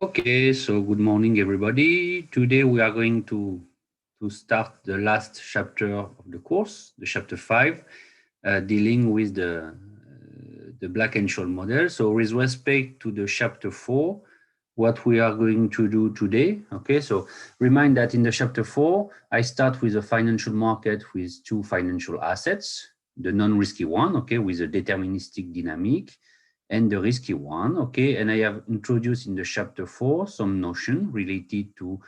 Okay, so good morning, everybody. Today we are going to start the last chapter of the course, the chapter 5, dealing with the Black-Scholes model. So with respect to the chapter 4, what we are going to do today, okay, so remind that in the chapter 4, I start with a financial market with two financial assets, the non-risky one, okay, with a deterministic dynamic, and the risky one, okay? And I have introduced in the chapter 4 some notion related to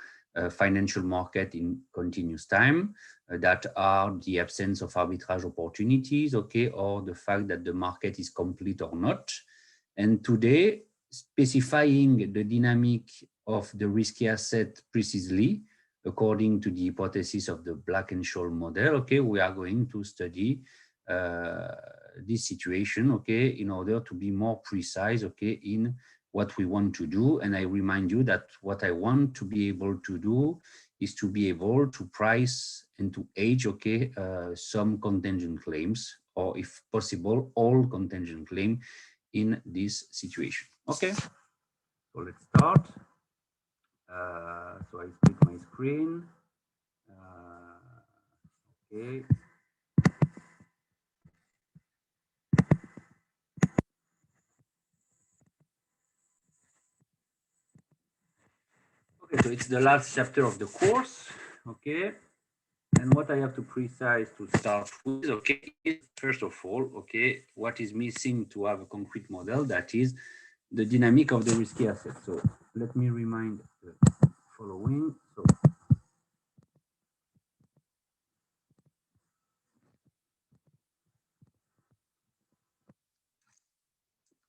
financial market in continuous time that are the absence of arbitrage opportunities, okay, or the fact that the market is complete or not. And today, specifying the dynamic of the risky asset precisely, according to the hypothesis of the Black-Scholes model, okay, we are going to study this situation, okay, in order to be more precise, okay, in what we want to do. And I remind you that what I want to be able to do is to be able to price and to hedge, okay, some contingent claims, or if possible, all contingent claim in this situation. Okay, so let's start. So I split my screen. Okay. Okay, so it's the last chapter of the course. Okay. And what I have to precise to start with, okay, is first of all, okay, what is missing to have a concrete model, that is the dynamic of the risky asset. So let me remind the following. So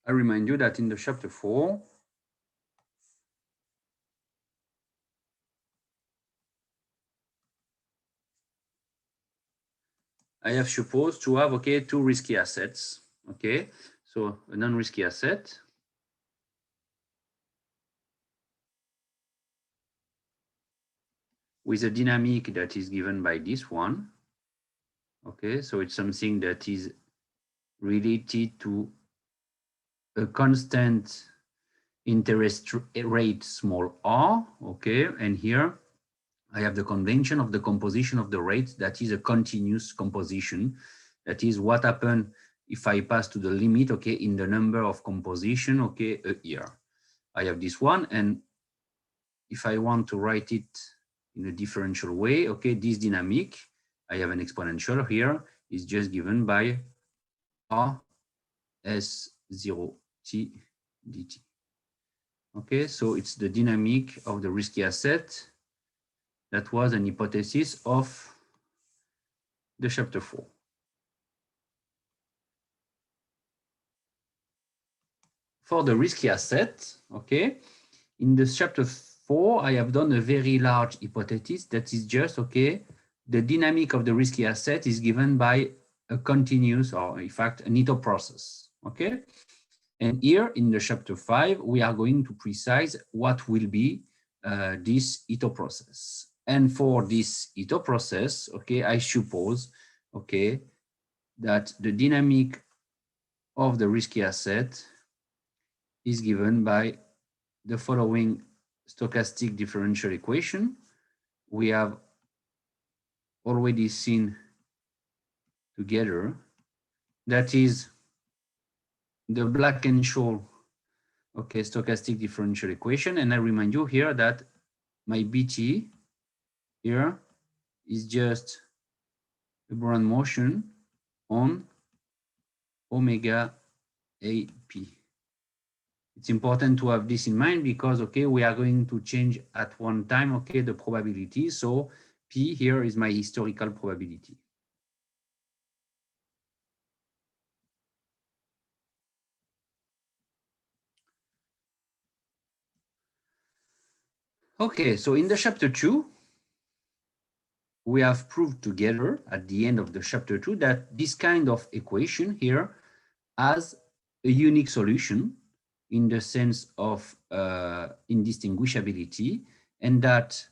I remind you that in the chapter 4, I have supposed to have, okay, two risky assets, okay? So a non-risky asset with a dynamic that is given by this one, okay? So it's something that is related to a constant interest rate small r, okay? And here I have the convention of the composition of the rate that is a continuous composition. That is what happened if I pass to the limit, okay, in the number of composition, okay, a year. I have this one, and if I want to write it in a differential way, okay, this dynamic, I have an exponential here, is just given by r s0 t dt. Okay, so it's the dynamic of the risky asset. That was an hypothesis of the chapter 4. For the risky asset, okay, in the chapter 4, I have done a very large hypothesis that is just, okay, the dynamic of the risky asset is given by a continuous, or in fact, an Ito process, okay? And here in the chapter 5, we are going to precise what will be this Ito process. And for this Ito process, okay, I suppose, okay, that the dynamic of the risky asset is given by the following stochastic differential equation. We have already seen together, that is the Black-Scholes, okay, stochastic differential equation. And I remind you here that my BT here is just a Brownian motion on omega AP. It's important to have this in mind because, okay, we are going to change at one time, okay, the probability. So P here is my historical probability. Okay, so in the chapter 2, we have proved together at the end of the chapter 2 that this kind of equation here has a unique solution in the sense of indistinguishability, and that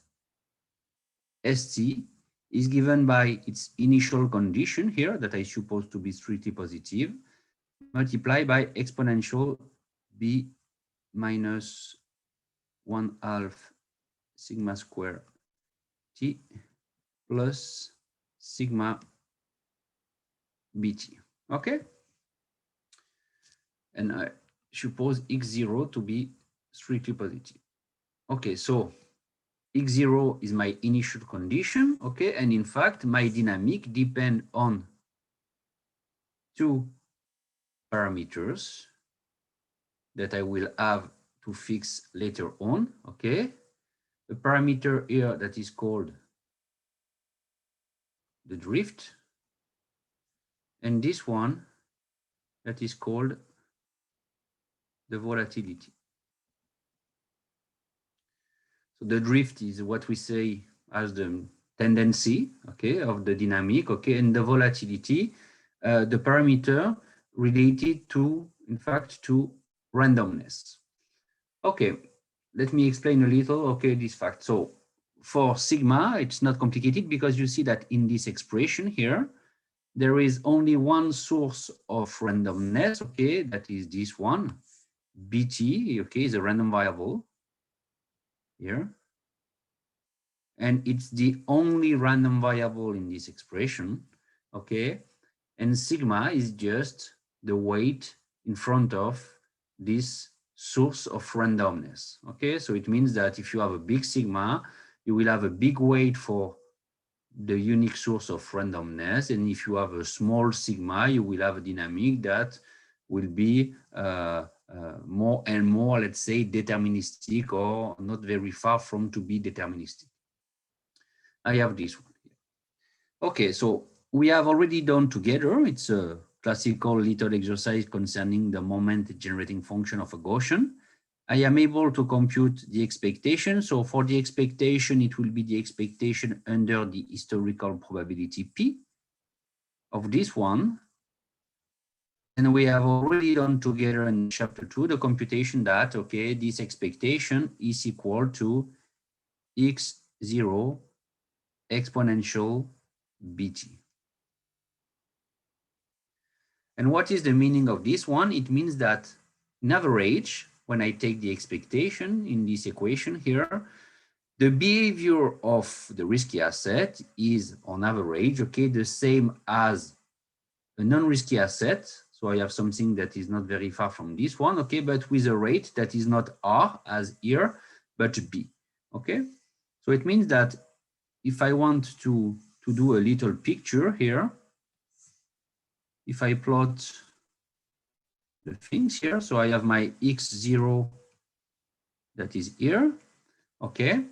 ST is given by its initial condition here that I suppose to be strictly positive, multiplied by exponential b minus 1/2 sigma square T plus sigma BT. Okay? And I suppose x0 to be strictly positive. Okay, so x0 is my initial condition, okay? And in fact, my dynamic depends on two parameters that I will have to fix later on, okay? A parameter here that is called the drift, and this one that is called the volatility. So the drift is what we say as the tendency, okay, of the dynamic, okay, and the volatility, the parameter related to, in fact, to randomness. Okay, let me explain a little, okay, this fact. So for sigma, it's not complicated because you see that in this expression here, there is only one source of randomness, okay, that is this one, BT, okay, is a random variable here. And it's the only random variable in this expression, okay? And sigma is just the weight in front of this source of randomness, okay? So it means that if you have a big sigma, you will have a big weight for the unique source of randomness. And if you have a small sigma, you will have a dynamic that will be more and more, let's say, deterministic or not very far from to be deterministic. I have this one here. Okay, so we have already done together. It's a classical little exercise concerning the moment generating function of a Gaussian. I am able to compute the expectation. So for the expectation, it will be the expectation under the historical probability P of this one. And we have already done together in chapter 2 the computation that, okay, this expectation is equal to x0 exponential BT. And what is the meaning of this one? It means that in average, when I take the expectation in this equation here, the behavior of the risky asset is on average, okay, the same as a non-risky asset. So I have something that is not very far from this one, okay, but with a rate that is not R as here, but B, okay? So it means that if I want to do a little picture here, if I plot the things here, so I have my x0 that is here, okay?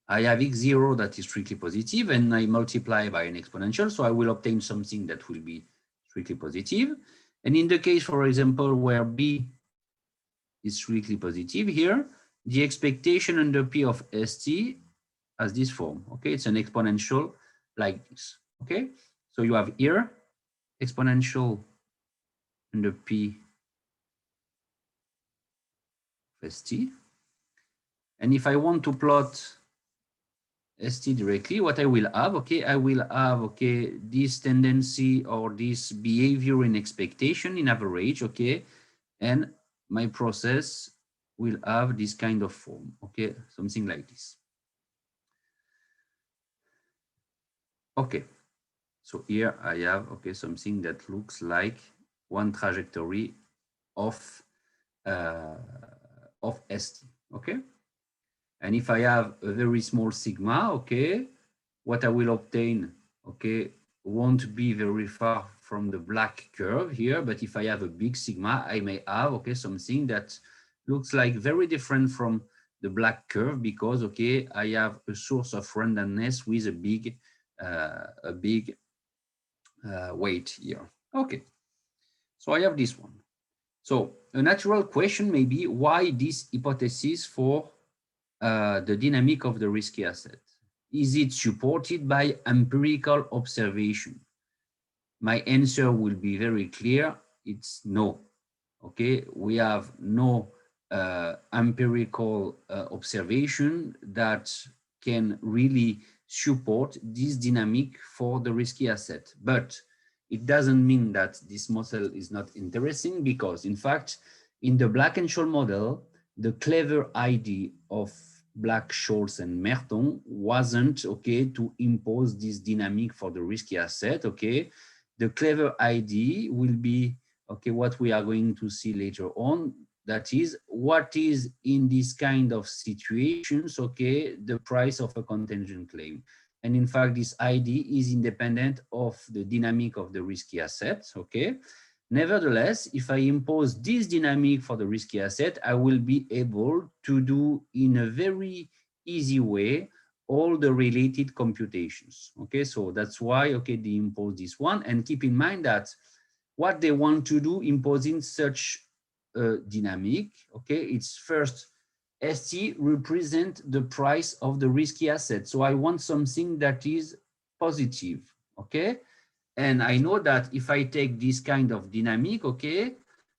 I have x0 that is strictly positive, and I multiply by an exponential, so I will obtain something that will be strictly positive. And in the case, for example, where B is strictly positive here, the expectation under P of ST has this form, okay? It's an exponential like this, okay? So you have here exponential under P of ST. And if I want to plot ST directly, what I will have, okay, I will have, okay, this tendency or this behavior in expectation in average, okay, and my process will have this kind of form, okay, something like this. Okay, so here I have, okay, something that looks like one trajectory of ST, okay? And if I have a very small sigma, okay, what I will obtain, okay, won't be very far from the black curve here, but if I have a big sigma, I may have, okay, something that looks like very different from the black curve because, okay, I have a source of randomness with a big weight here. Okay, so I have this one. So a natural question may be why this hypothesis for the dynamic of the risky asset? Is it supported by empirical observation? My answer will be very clear. It's no. Okay, we have no empirical observation that can really support this dynamic for the risky asset. But it doesn't mean that this model is not interesting because, in fact, in the Black and Scholes model, the clever idea of Black, Scholes, and Merton wasn't, okay, to impose this dynamic for the risky asset, okay. The clever idea will be, okay, what we are going to see later on. That is, what is in this kind of situations, okay, the price of a contingent claim. And in fact, this ID is independent of the dynamic of the risky assets, okay? Nevertheless, if I impose this dynamic for the risky asset, I will be able to do in a very easy way all the related computations, okay? So that's why, okay, they impose this one. And keep in mind that what they want to do imposing such a dynamic, okay, it's first ST represent the price of the risky asset. So I want something that is positive, okay? And I know that if I take this kind of dynamic, okay,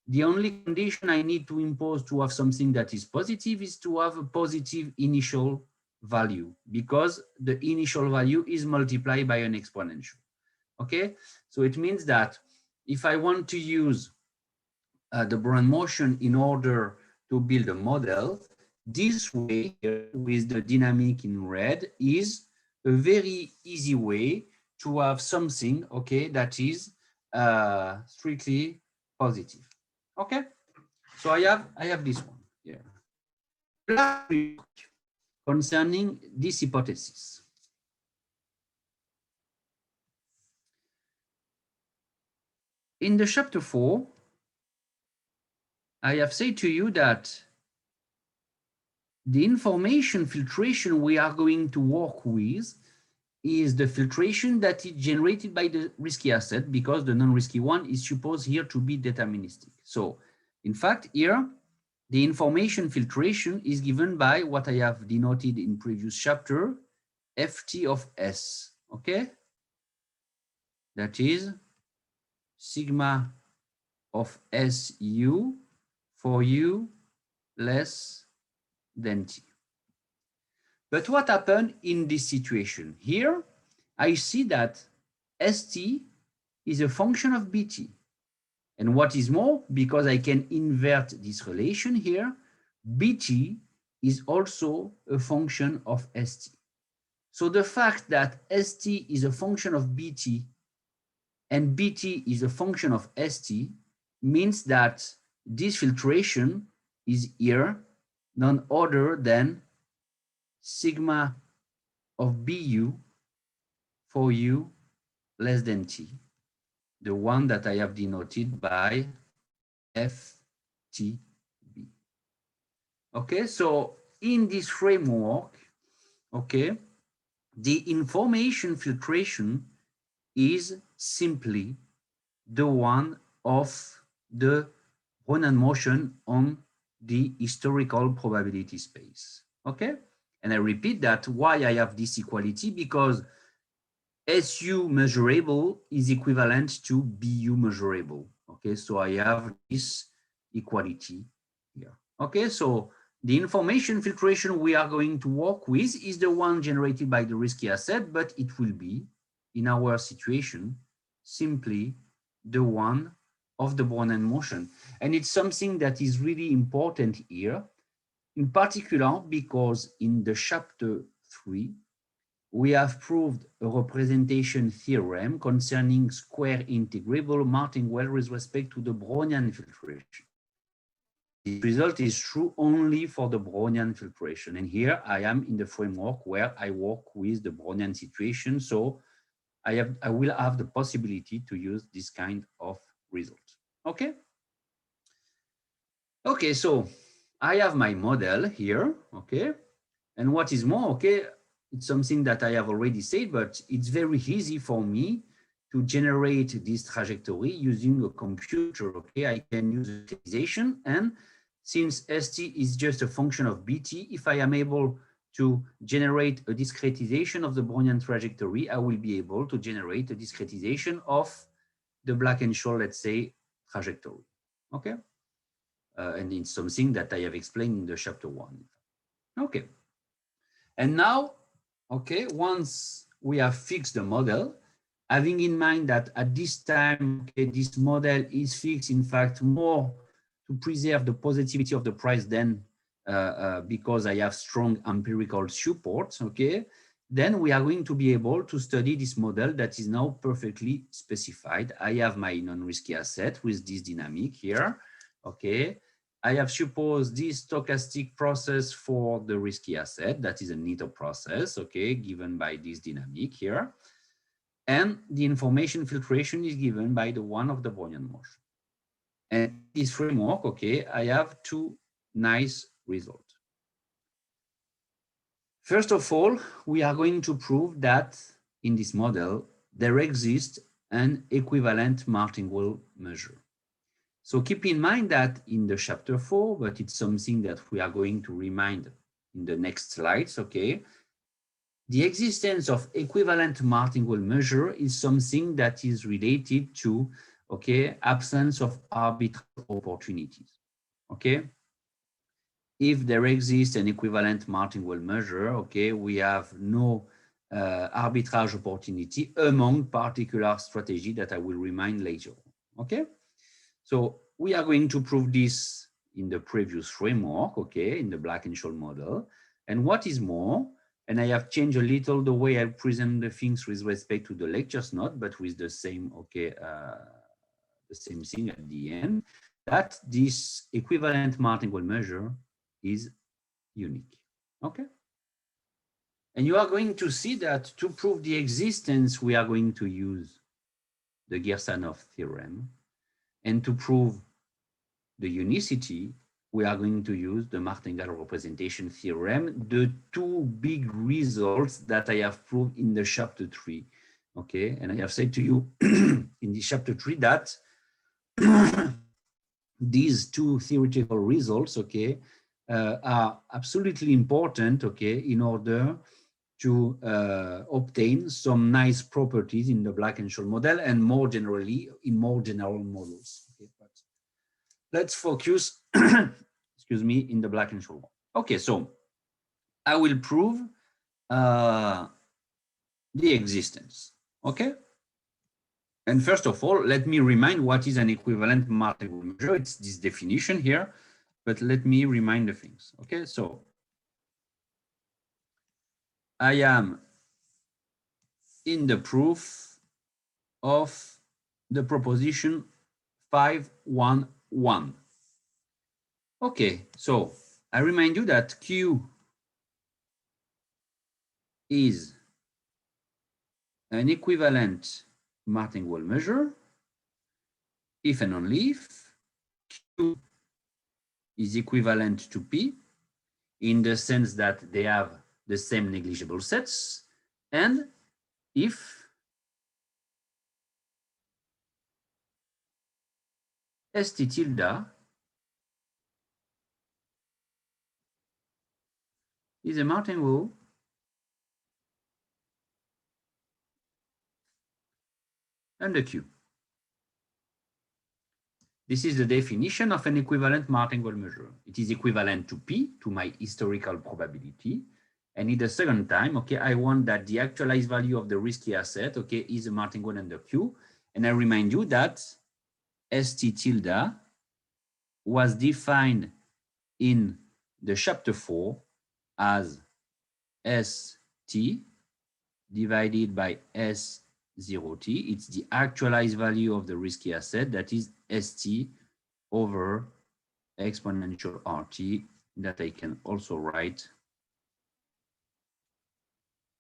the only condition I need to impose to have something that is positive is to have a positive initial value, because the initial value is multiplied by an exponential, okay? So it means that if I want to use the Brown motion in order to build a model, this way here with the dynamic in red is a very easy way to have something, okay, that is strictly positive. Okay, so I have this one here. Last remark concerning this hypothesis. In the chapter 4, I have said to you that the information filtration we are going to work with is the filtration that is generated by the risky asset, because the non-risky one is supposed here to be deterministic. So in fact, here, the information filtration is given by what I have denoted in previous chapter, Ft of S, okay? That is sigma of SU for U less than T. But what happened in this situation? Here, I see that ST is a function of BT. And what is more, because I can invert this relation here, BT is also a function of ST. So the fact that ST is a function of BT and BT is a function of ST means that this filtration is here none other than sigma of BU for U less than T, the one that I have denoted by FTB. Okay, so in this framework, okay, the information filtration is simply the one of the Brownian motion on the historical probability space, okay? And I repeat that why I have this equality, because SU measurable is equivalent to BU measurable, okay? So I have this equality here, okay? So the information filtration we are going to work with is the one generated by the risky asset, but it will be, in our situation, simply the one of the Brownian motion. And it's something that is really important here, in particular because in the chapter 3, we have proved a representation theorem concerning square integrable martingale with respect to the Brownian filtration. The result is true only for the Brownian filtration. And here I am in the framework where I work with the Brownian situation. So I will have the possibility to use this kind of result. Okay. Okay, so I have my model here. Okay. And what is more, okay, it's something that I have already said, but it's very easy for me to generate this trajectory using a computer. Okay, I can use utilization, and since ST is just a function of BT, if I am able to generate a discretization of the Brownian trajectory, I will be able to generate a discretization of the Black and Scholes, let's say, trajectory. Okay, and it's something that I have explained in the chapter 1. Okay, and now, okay, once we have fixed the model, having in mind that at this time, okay, this model is fixed, in fact, more to preserve the positivity of the price than because I have strong empirical support, okay, then we are going to be able to study this model that is now perfectly specified. I have my non-risky asset with this dynamic here, okay. I have supposed this stochastic process for the risky asset, that is a neater process, okay, given by this dynamic here. And the information filtration is given by the one of the Brownian motion. And in this framework, okay, I have two nice results. First of all, we are going to prove that in this model, there exists an equivalent martingale measure. So keep in mind that in the chapter 4, but it's something that we are going to remind in the next slides, okay? The existence of equivalent martingale measure is something that is related to, okay, absence of arbitrage opportunities, okay? If there exists an equivalent martingale measure, okay, we have no arbitrage opportunity among particular strategy that I will remind later, okay? So we are going to prove this in the previous framework, okay, in the Black and Scholes model. And what is more, and I have changed a little the way I present the things with respect to the lectures note, but with the same, okay, the same thing at the end, that this equivalent martingale measure is unique, okay? And you are going to see that to prove the existence, we are going to use the Girsanov theorem, and to prove the unicity, we are going to use the martingale representation theorem, the two big results that I have proved in the chapter 3, okay? And I have said to you in the chapter 3 that these two theoretical results, okay, are absolutely important, okay, in order to obtain some nice properties in the Black and Scholes model and more generally in more general models. Okay, but let's focus, excuse me, in the Black and Scholes model. Okay, so I will prove the existence, okay? And first of all, let me remind what is an equivalent martingale measure. It's this definition here, but let me remind the things, okay? So I am in the proof of the proposition 511. Okay, so I remind you that Q is an equivalent martingale measure if and only if Q is equivalent to P in the sense that they have the same negligible sets, and if ST tilde is a martingale under Q. This is the definition of an equivalent martingale measure. It is equivalent to P, to my historical probability. And in the second time, okay, I want that the actualized value of the risky asset, okay, is a martingale under Q. And I remind you that ST tilde was defined in the chapter 4 as ST divided by S0T. It's the actualized value of the risky asset, that is ST over exponential RT, that I can also write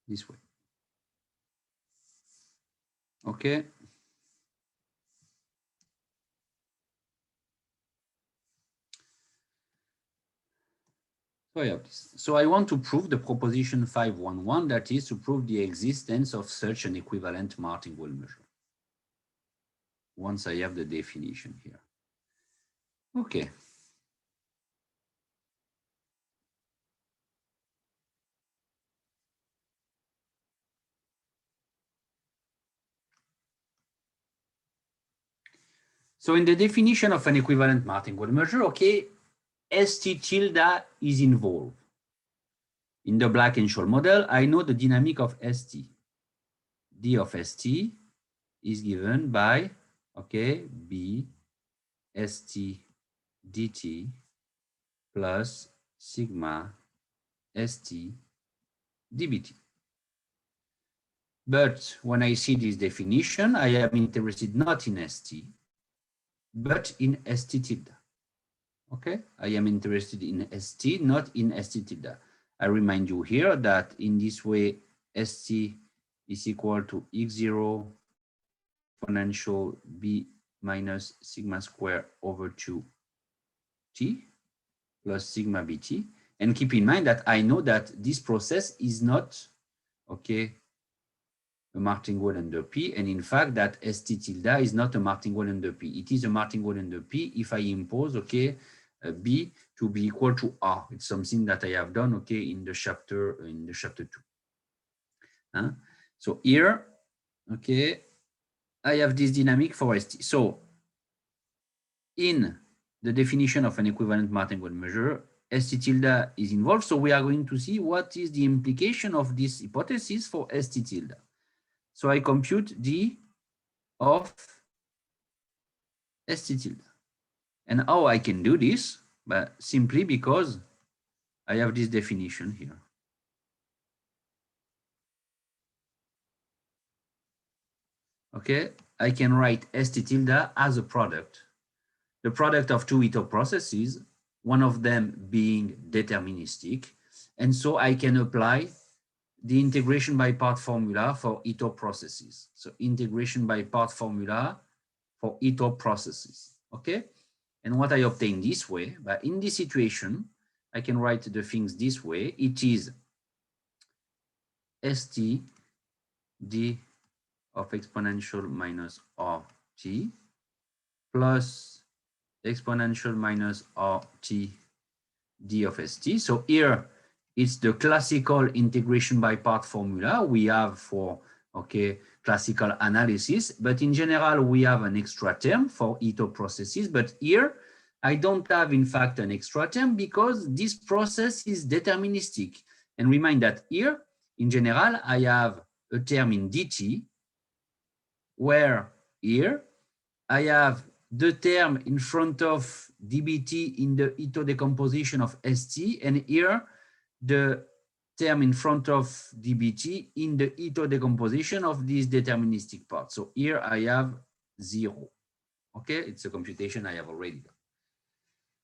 this way. Okay. So I have this. So I want to prove the proposition 511, that is to prove the existence of such an equivalent martingale measure. Once I have the definition here. Okay. So in the definition of an equivalent martingale measure, okay, ST tilde is involved. In the Black and Scholes model, I know the dynamic of ST. D of ST is given by, okay, B ST dt plus sigma ST dBT. But when I see this definition, I am interested not in ST, but in ST tilde. Okay, I am interested in ST, not in ST tilde. I remind you here that in this way, ST is equal to x0 exponential b minus sigma square over 2t plus sigma bt. And keep in mind that I know that this process is not, okay, a martingale under P, and in fact that ST tilde is not a martingale under P. It is a martingale under P if I impose, okay, B to be equal to R. It's something that I have done, okay, in the chapter 2. So here, okay, I have this dynamic for ST. So in the definition of an equivalent martingale measure, ST tilde is involved. So we are going to see what is the implication of this hypothesis for ST tilde. So I compute D of ST tilde. And how I can do this? But simply because I have this definition here. Okay, I can write ST tilde as a product. The product of two Ito processes, one of them being deterministic. And so I can apply the integration by part formula for Ito processes. So integration by part formula for Ito processes, okay? And what I obtain this way, but in this situation, I can write the things this way. It is ST d of exponential minus RT plus exponential minus RT d of ST. So here, it's the classical integration by part formula we have for, okay, classical analysis. But in general, we have an extra term for Ito processes. But here, I don't have, in fact, an extra term because this process is deterministic. And remind that here, in general, I have a term in dt, where here I have the term in front of dBt in the Ito decomposition of ST, and here the term in front of dBt in the Ito decomposition of this deterministic part. So here I have 0. Okay, it's a computation I have already done.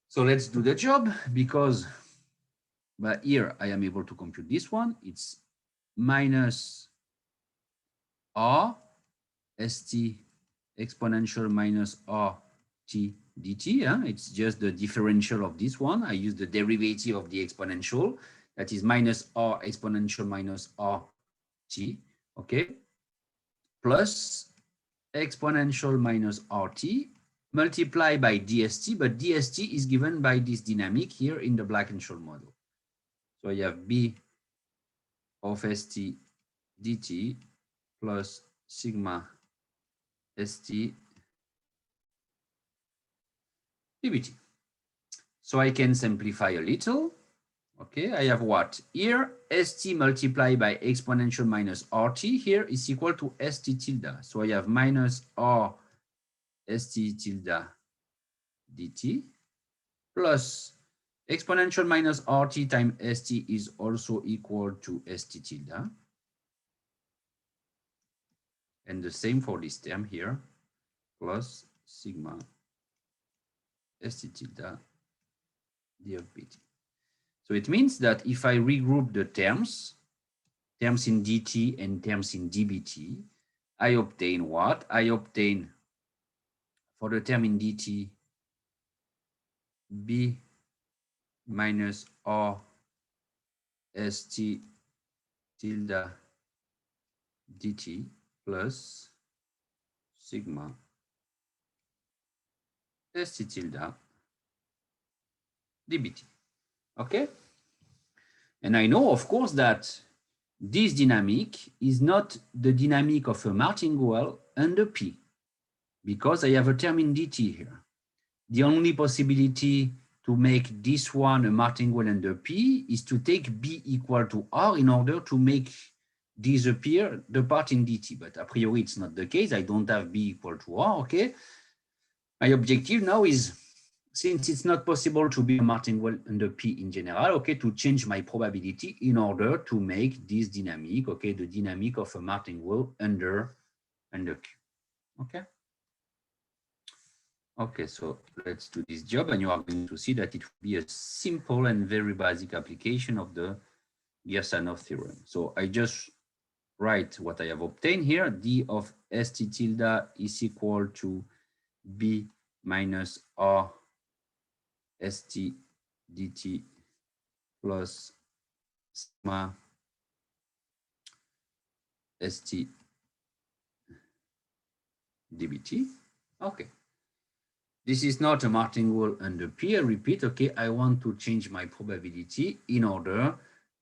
So let's do the job, because but here I am able to compute this one. It's minus R ST exponential minus RT dt. It's just the differential of this one. I use the derivative of the exponential. That is minus R exponential minus RT, okay? Plus exponential minus RT multiplied by dst, but dst is given by this dynamic here in the Black-Scholes model. So I have B of ST dt plus sigma ST dBt. So I can simplify a little. Okay, I have what? Here, ST multiplied by exponential minus RT here is equal to ST tilde. So I have minus R ST tilde dt plus exponential minus RT times ST is also equal to ST tilde. And the same for this term here, plus sigma ST tilde d of bt. So it means that if I regroup the terms in dt and terms in dbt, I obtain what? I obtain, for the term in dt, b minus r st tilde dt plus sigma st tilde dbt. Okay? And I know, of course, that this dynamic is not the dynamic of a martingale under P, because I have a term in dt here. The only possibility to make this one a martingale under P is to take B equal to R in order to make disappear the part in dt. But a priori, it's not the case. I don't have B equal to R, okay? My objective now is since it's not possible to be a martingale under P in general, okay, to change my probability in order to make this dynamic, okay, the dynamic of a martingale under Q, okay? Okay, so let's do this job, and you are going to see that it will be a simple and very basic application of the Girsanov theorem. So I just write what I have obtained here. D of ST tilde is equal to B minus R ST dt plus sigma ST dBt. Okay. This is not a martingale under P. I repeat, okay, I want to change my probability in order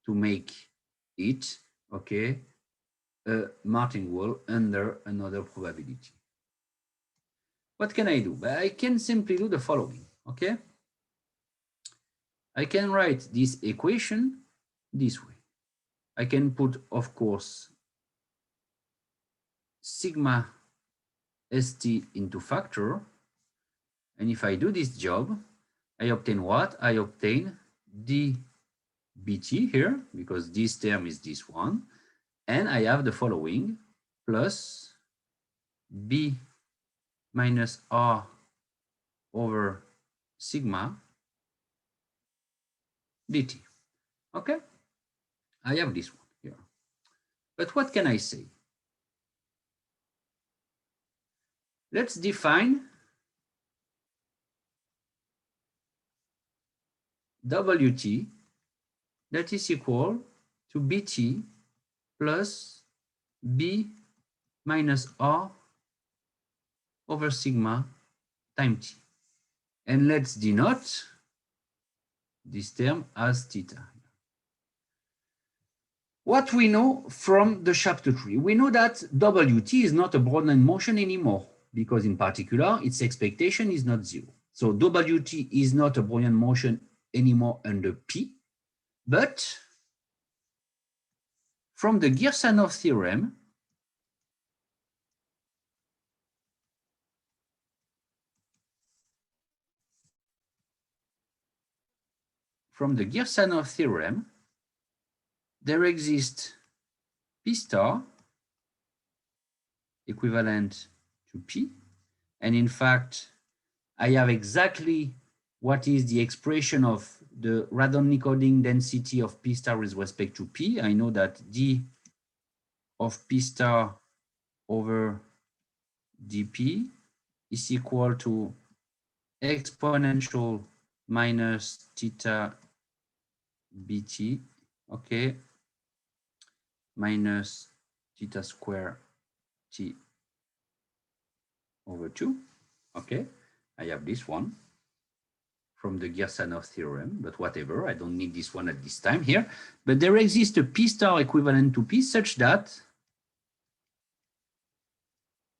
to make it, okay, a martingale under another probability. What can I do? I can simply do the following, okay? I can write this equation this way. I can put, of course, sigma ST into factor. And if I do this job, I obtain what? I obtain dBt here, because this term is this one. And I have the following, plus B minus R over sigma dt. Okay? I have this one here. But what can I say? Let's define Wt that is equal to Bt plus B minus R over sigma times T. And let's denote this term as theta. What we know from the chapter 3, we know that Wt is not a Brownian motion anymore, because in particular, its expectation is not 0. So Wt is not a Brownian motion anymore under P, but from the Girsanov theorem, there exists P star equivalent to P. And in fact, I have exactly what is the expression of the Radon-Nikodym density of P star with respect to P. I know that D of P star over dP is equal to exponential minus theta bt, okay, minus theta square t over 2, okay. I have this one from the Girsanov theorem, but whatever, I don't need this one at this time here. But there exists a P star equivalent to P such that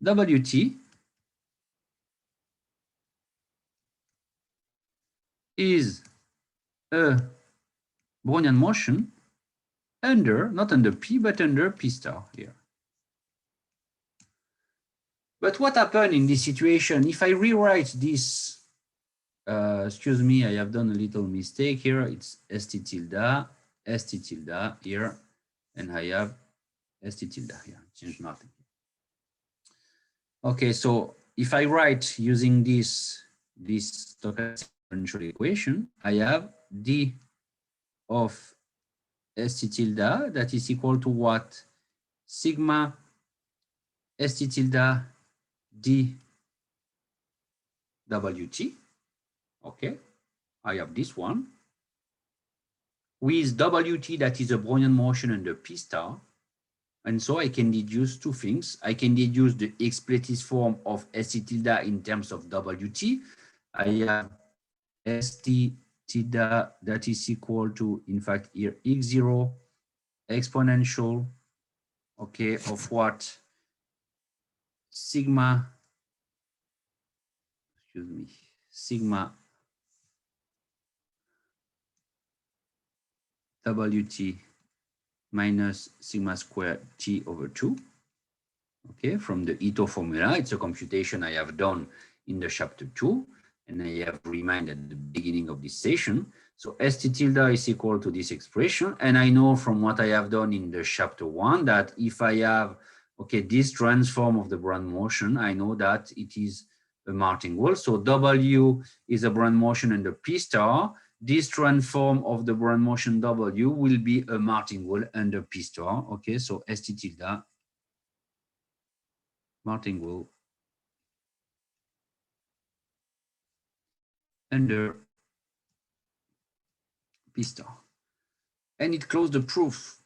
Wt is a Brownian motion under, not under P, but under P star here. But what happened in this situation, if I rewrite this, excuse me, I have done a little mistake here. It's ST tilde here, and I have ST tilde here, change nothing. Okay, so if I write using this stochastic differential equation, I have D of ST tilde that is equal to what? Sigma ST tilde D Wt. Okay, I have this one with Wt that is a Brownian motion under P star. And so I can deduce two things. I can deduce the explicit form of ST tilde in terms of Wt. I have ST tilde that is equal to, in fact, here x0 exponential, okay, of what? Sigma, excuse me, sigma Wt minus sigma squared T over 2. Okay, from the Ito formula, it's a computation I have done in the chapter 2. and I have reminded at the beginning of this session. So ST tilde is equal to this expression. And I know from what I have done in the chapter 1 that if I have, okay, this transform of the Brownian motion, I know that it is a martingale. So W is a Brownian motion under P star. This transform of the Brownian motion W will be a martingale under P star. Okay, so ST tilde, martingale under P star. And it closed the proof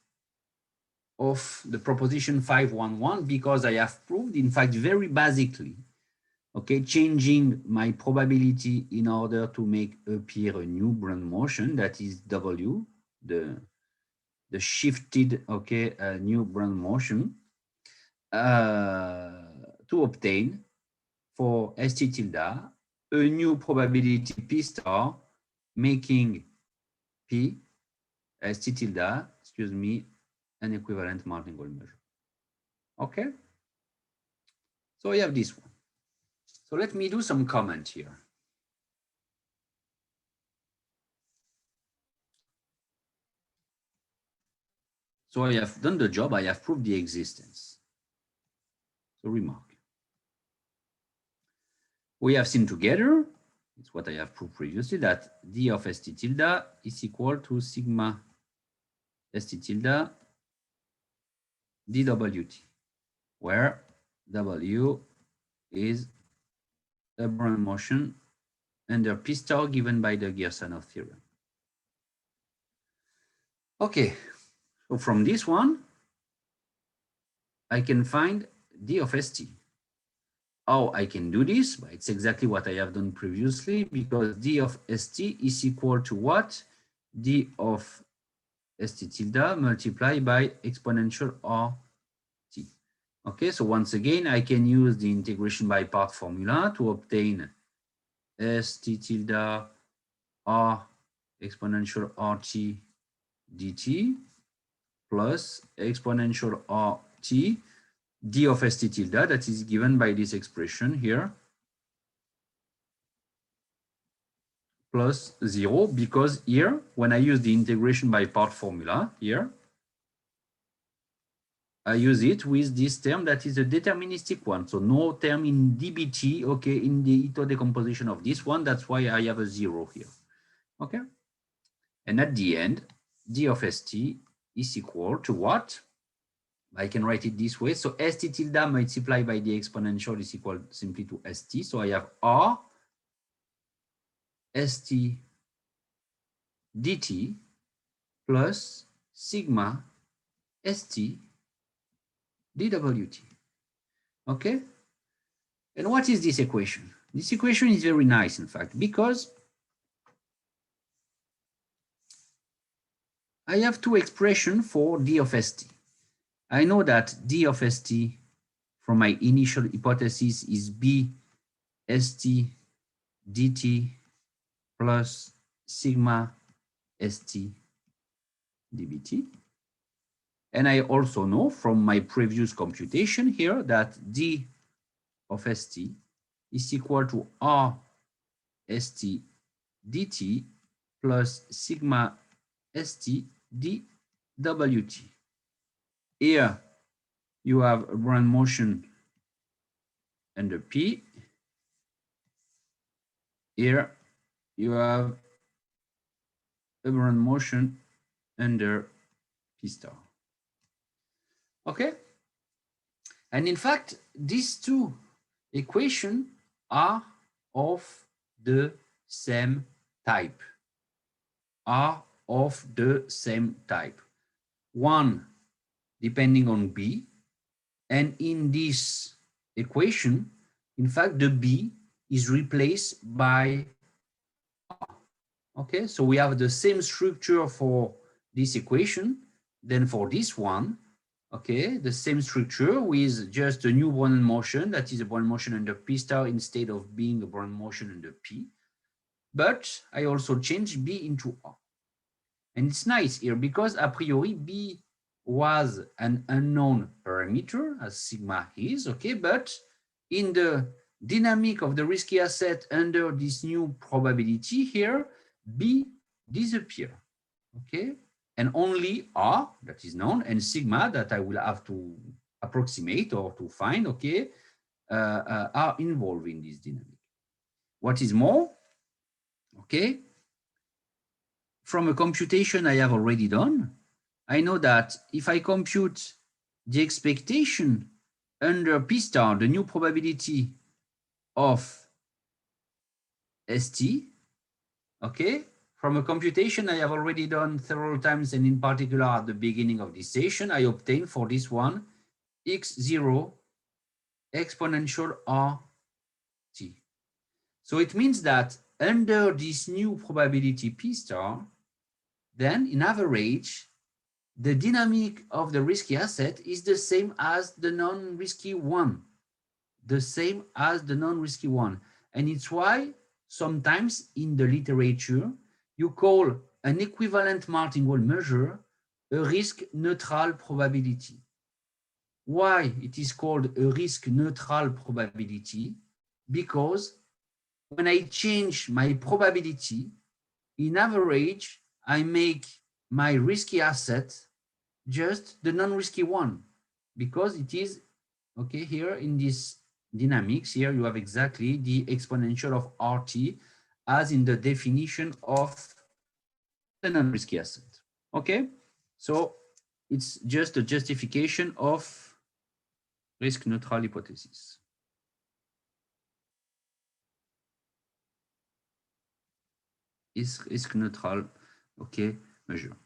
of the proposition 511 because I have proved, in fact, very basically, okay, changing my probability in order to make appear a new Brownian motion, that is W, the shifted, okay, new Brownian motion, to obtain for ST tilde a new probability P star, making P, ST tilde, excuse me, an equivalent martingale measure. Okay? So I have this one. So let me do some comment here. So I have done the job, I have proved the existence. So remark. We have seen together, it's what I have proved previously, that D of ST tilde is equal to sigma ST tilde dWt, where W is a Brownian motion under P star given by the Gersonov theorem. Okay, so from this one, I can find D of ST. How I can do this? Well, it's exactly what I have done previously, because D of ST is equal to what? D of ST tilde multiplied by exponential RT. Okay, so once again, I can use the integration by part formula to obtain ST tilde R exponential RT dt plus exponential RT D of ST tilde, that is given by this expression here, plus 0, because here, when I use the integration by part formula here, I use it with this term that is a deterministic one. So no term in dBt, okay, in the Ito decomposition of this one. That's why I have a 0 here, okay? And at the end, D of ST is equal to what? I can write it this way. So ST tilde multiplied by the exponential is equal simply to ST. So I have R ST dt plus sigma ST dWt. Okay? And what is this equation? This equation is very nice, in fact, because I have two expressions for D of ST. I know that D of ST from my initial hypothesis is B ST dt plus sigma ST dBt. And I also know from my previous computation here that D of ST is equal to R ST dt plus sigma ST dWt. Here you have a Brownian motion under P. Here you have a Brownian motion under P star. Okay? And in fact, these two equations are of the same type. One depending on B, and in this equation, in fact, the B is replaced by R. Okay, so we have the same structure for this equation than for this one. Okay, the same structure with just a new Brownian motion, that is a Brownian motion under P star instead of being a Brownian motion under P. But I also changed B into R. And it's nice here because a priori B was an unknown parameter as sigma is, okay, but in the dynamic of the risky asset under this new probability here, B disappear, okay? And only R, that is known, and sigma, that I will have to approximate or to find, okay, are involved in this dynamic. What is more, okay, from a computation I have already done, I know that if I compute the expectation under P star, the new probability of ST, okay, from a computation I have already done several times, and in particular at the beginning of this session, I obtain for this one x0 exponential RT. So it means that under this new probability P star, then in average, the dynamic of the risky asset is the same as the non-risky one, And it's why sometimes in the literature, you call an equivalent martingale measure a risk-neutral probability. Why it is called a risk-neutral probability? Because when I change my probability, in average, I make my risky asset just the non-risky one, because it is, okay, here in this dynamics, here you have exactly the exponential of RT as in the definition of the non-risky asset, okay? So it's just a justification of risk-neutral hypothesis. Is risk-neutral, okay, measure.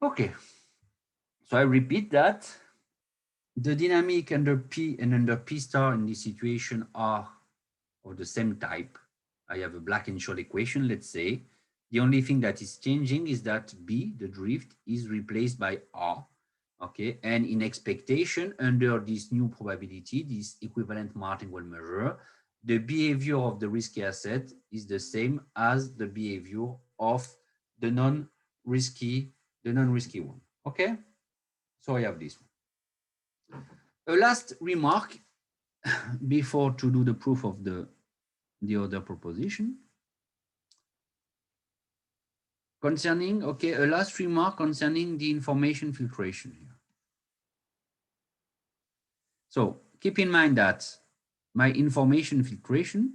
Okay, so I repeat that the dynamic under P and under P star in this situation are of the same type. I have a Black-Scholes equation, let's say. The only thing that is changing is that B, the drift, is replaced by R, okay? And in expectation, under this new probability, this equivalent martingale measure, the behavior of the risky asset is the same as the behavior of the non-risky one, okay? So I have this one. A last remark before to do the proof of the other proposition. Concerning, okay, a last remark concerning the information filtration here. So keep in mind that my information filtration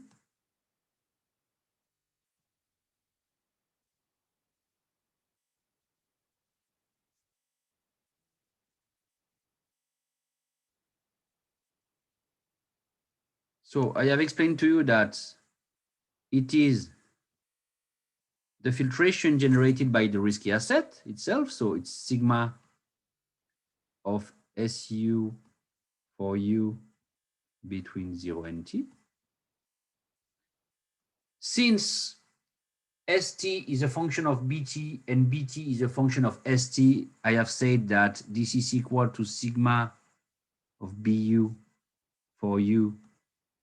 so I have explained to you that it is the filtration generated by the risky asset itself. So it's sigma of SU for U between 0 and T. Since ST is a function of BT and BT is a function of ST, I have said that this is equal to sigma of BU for U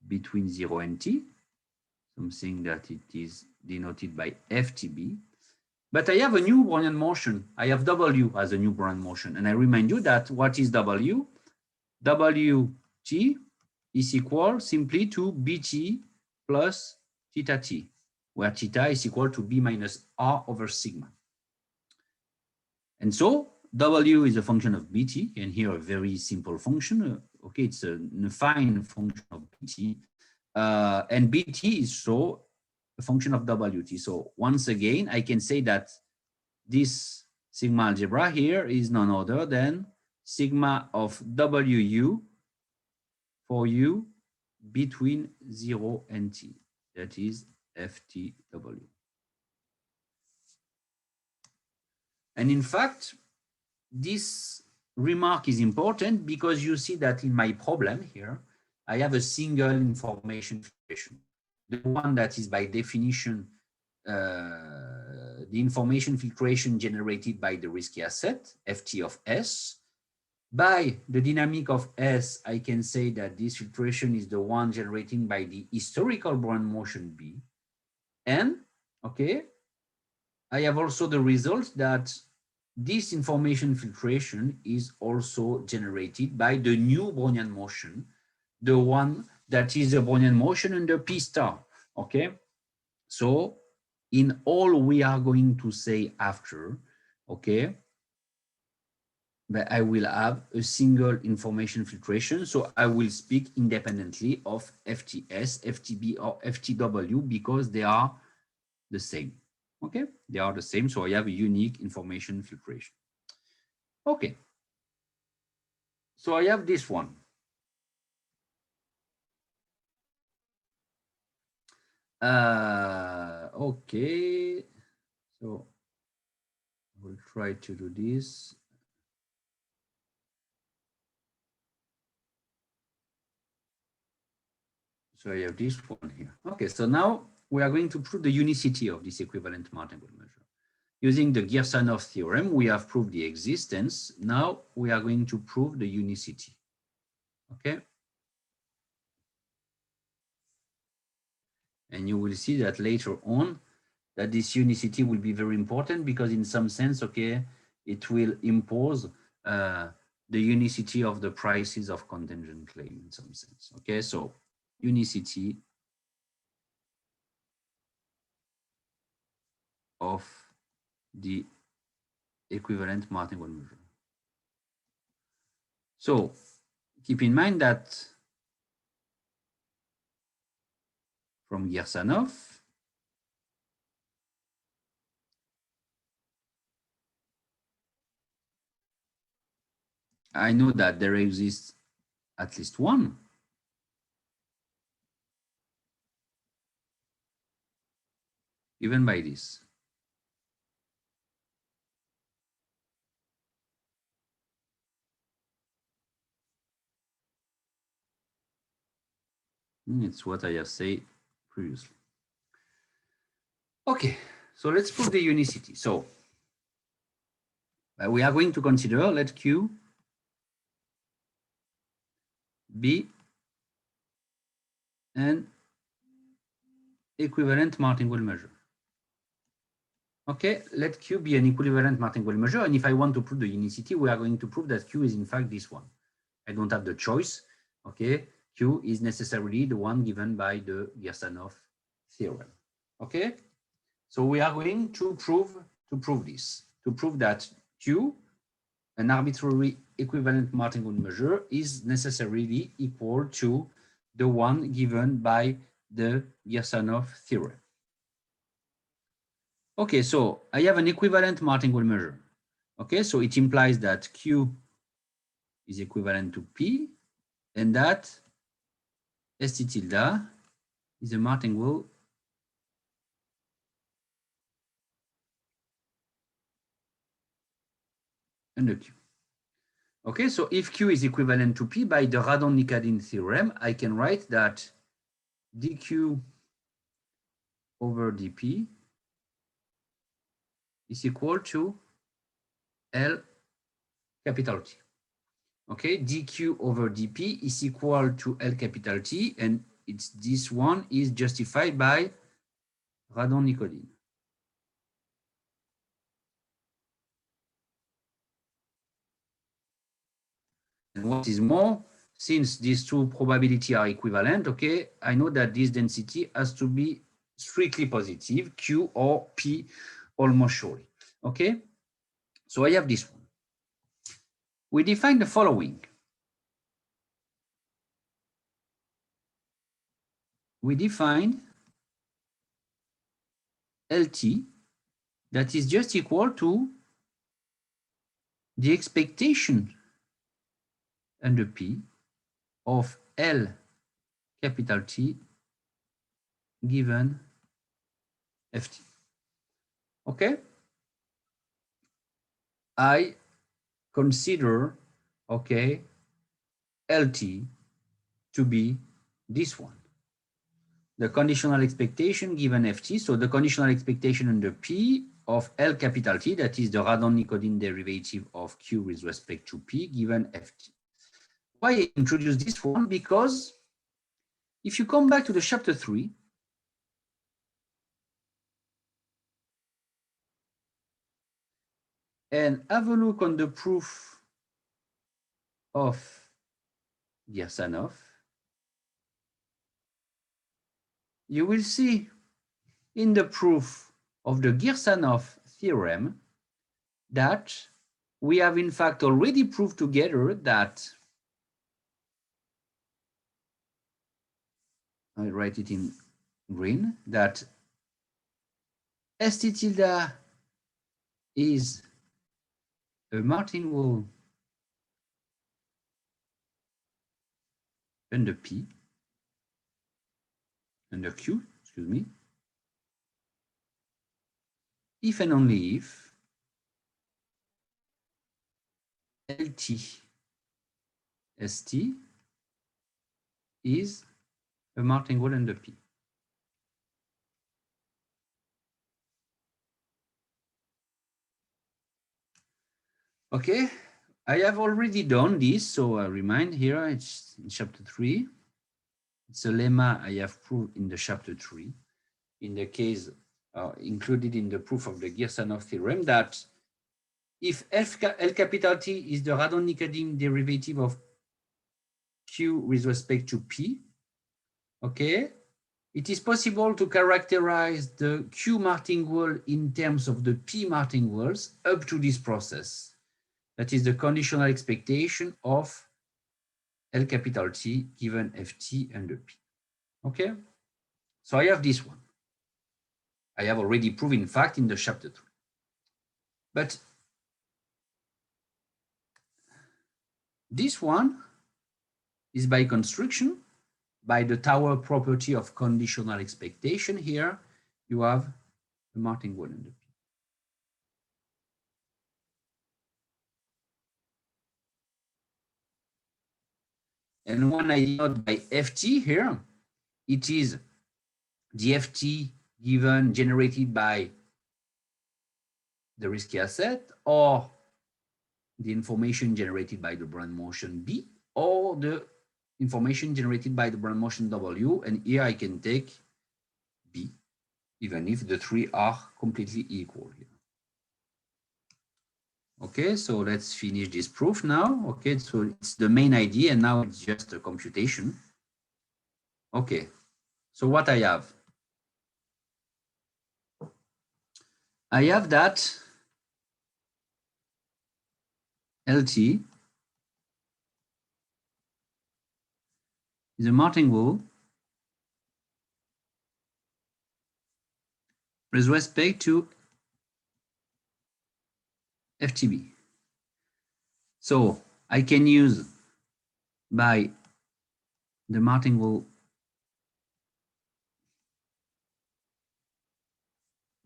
between 0 and T, something that it is denoted by FTB. But I have a new Brownian motion. I have W as a new Brownian motion. And I remind you that what is W? WT is equal simply to BT plus theta T, where theta is equal to B minus R over sigma. And so W is a function of BT, and here a very simple function. Okay, it's a affine function of BT. And BT is so a function of WT. So once again, I can say that this sigma algebra here is none other than sigma of WU for U between 0 and T. That is FTW. And in fact, this remark is important because you see that in my problem here, I have a single information filtration. The one that is by definition the information filtration generated by the risky asset, FT of S. By the dynamic of S, I can say that this filtration is the one generated by the historical Brownian motion B. And, okay, I have also the result that this information filtration is also generated by the new Brownian motion, the one that is a Brownian motion under P star, okay? So in all we are going to say after, okay, but I will have a single information filtration. So I will speak independently of FTS, FTB, or FTW because they are the same. Okay, they are the same. So I have a unique information filtration. Okay. So I have this one. Okay. So we'll try to do this. So I have this one here. Okay, so now we are going to prove the unicity of this equivalent martingale measure. Using the Girsanov theorem, we have proved the existence. Now we are going to prove the unicity. Okay. And you will see that later on that this unicity will be very important because in some sense, okay, it will impose the unicity of the prices of contingent claim in some sense. Okay, so unicity of the equivalent martingale measure. So keep in mind that from Girsanov, I know that there exists at least one given by this. It's what I have said previously. Okay, so let's prove the unicity. So we are going to consider, let Q be an equivalent martingale measure. Okay, let Q be an equivalent martingale measure. And if I want to prove the unicity, we are going to prove that Q is in fact this one. I don't have the choice. Okay, Q is necessarily the one given by the Girsanov theorem. Okay, so we are going to prove this, to prove that Q, an arbitrary equivalent martingale measure, is necessarily equal to the one given by the Girsanov theorem. Okay, so I have an equivalent martingale measure. Okay, so it implies that Q is equivalent to P and that ST tilde is a martingale under Q. Okay, so if Q is equivalent to P by the Radon-Nikodym theorem, I can write that dQ over dP is equal to L capital T. Okay, dQ over dP is equal to L capital T, and it's this one is justified by Radon-Nikodym. And what is more, since these two probabilities are equivalent, okay, I know that this density has to be strictly positive, Q or P almost surely. Okay, so I have this one. We define the following. We define LT that is just equal to the expectation under P of L capital T given Ft. Okay? I consider, okay, LT to be this one. The conditional expectation given Ft, so the conditional expectation under P of L capital T, that is the Radon-Nikodym derivative of Q with respect to P given Ft. Why I introduce this one? Because if you come back to the chapter 3, and have a look on the proof of Girsanov, you will see in the proof of the Girsanov theorem that we have in fact already proved together that, I write it in green, that ST tilde is a martingale under P, under Q, excuse me, if and only if LT ST is a martingale under P. Okay, I have already done this, so I remind here, it's in chapter 3. It's a lemma I have proved in the chapter 3. In the case included in the proof of the Girsanov theorem, that if L capital T is the Radon-Nikodym derivative of Q with respect to P, okay, it is possible to characterize the Q martingale in terms of the P martingales up to this process. That is the conditional expectation of L capital T given Ft under P. Okay, so I have this one. I have already proved, in fact, in the chapter 3. But this one is by construction, by the Tower property of conditional expectation. Here you have the martingale under P. And when I denote by Ft here, it is the Ft given generated by the risky asset, or the information generated by the Brownian motion B, or the information generated by the Brownian motion W. And here I can take B, even if the three are completely equal here. Okay, so let's finish this proof now. Okay, so it's the main idea, and now it's just a computation. Okay, so what I have that LT is a martingale with respect to FTB. So I can use by the martingale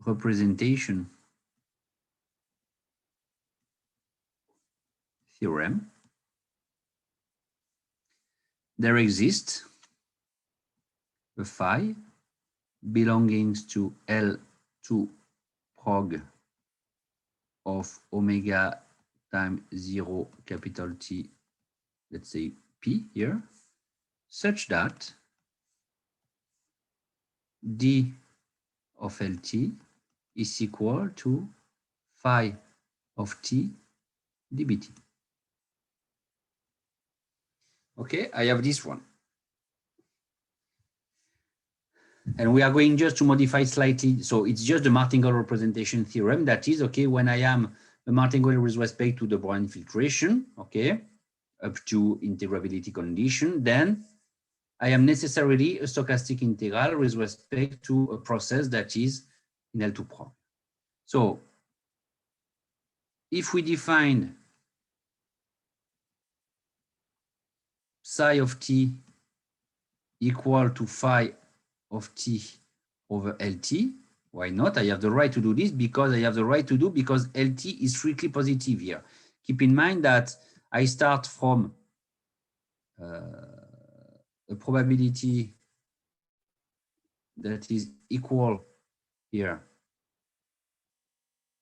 representation theorem. There exists a phi belonging to L2 prog of omega times 0 capital T, let's say P here, such that d of LT is equal to phi of T dBT. Okay, I have this one. And we are going just to modify slightly. So it's just the martingale representation theorem. That is, okay, when I am a martingale with respect to the Brownian filtration, okay, up to integrability condition, then I am necessarily a stochastic integral with respect to a process that is in L2 prog. So if we define psi of T equal to phi of T over LT, why not? I have the right to do this because LT is strictly positive here. Keep in mind that I start from a probability that is equal here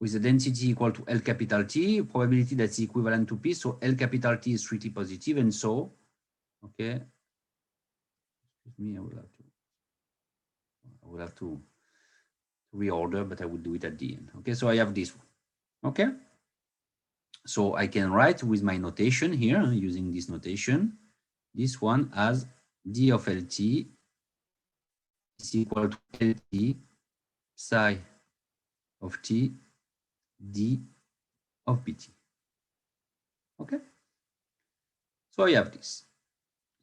with a density equal to L capital T, probability that's equivalent to P. So L capital T is strictly positive, and so, okay, excuse me, I will have to reorder, but I will do it at the end. Okay, so I have this one. Okay, So I can write with my notation here, using this notation, this one as d of LT is equal to LT psi of T d of BT. Okay? So I have this.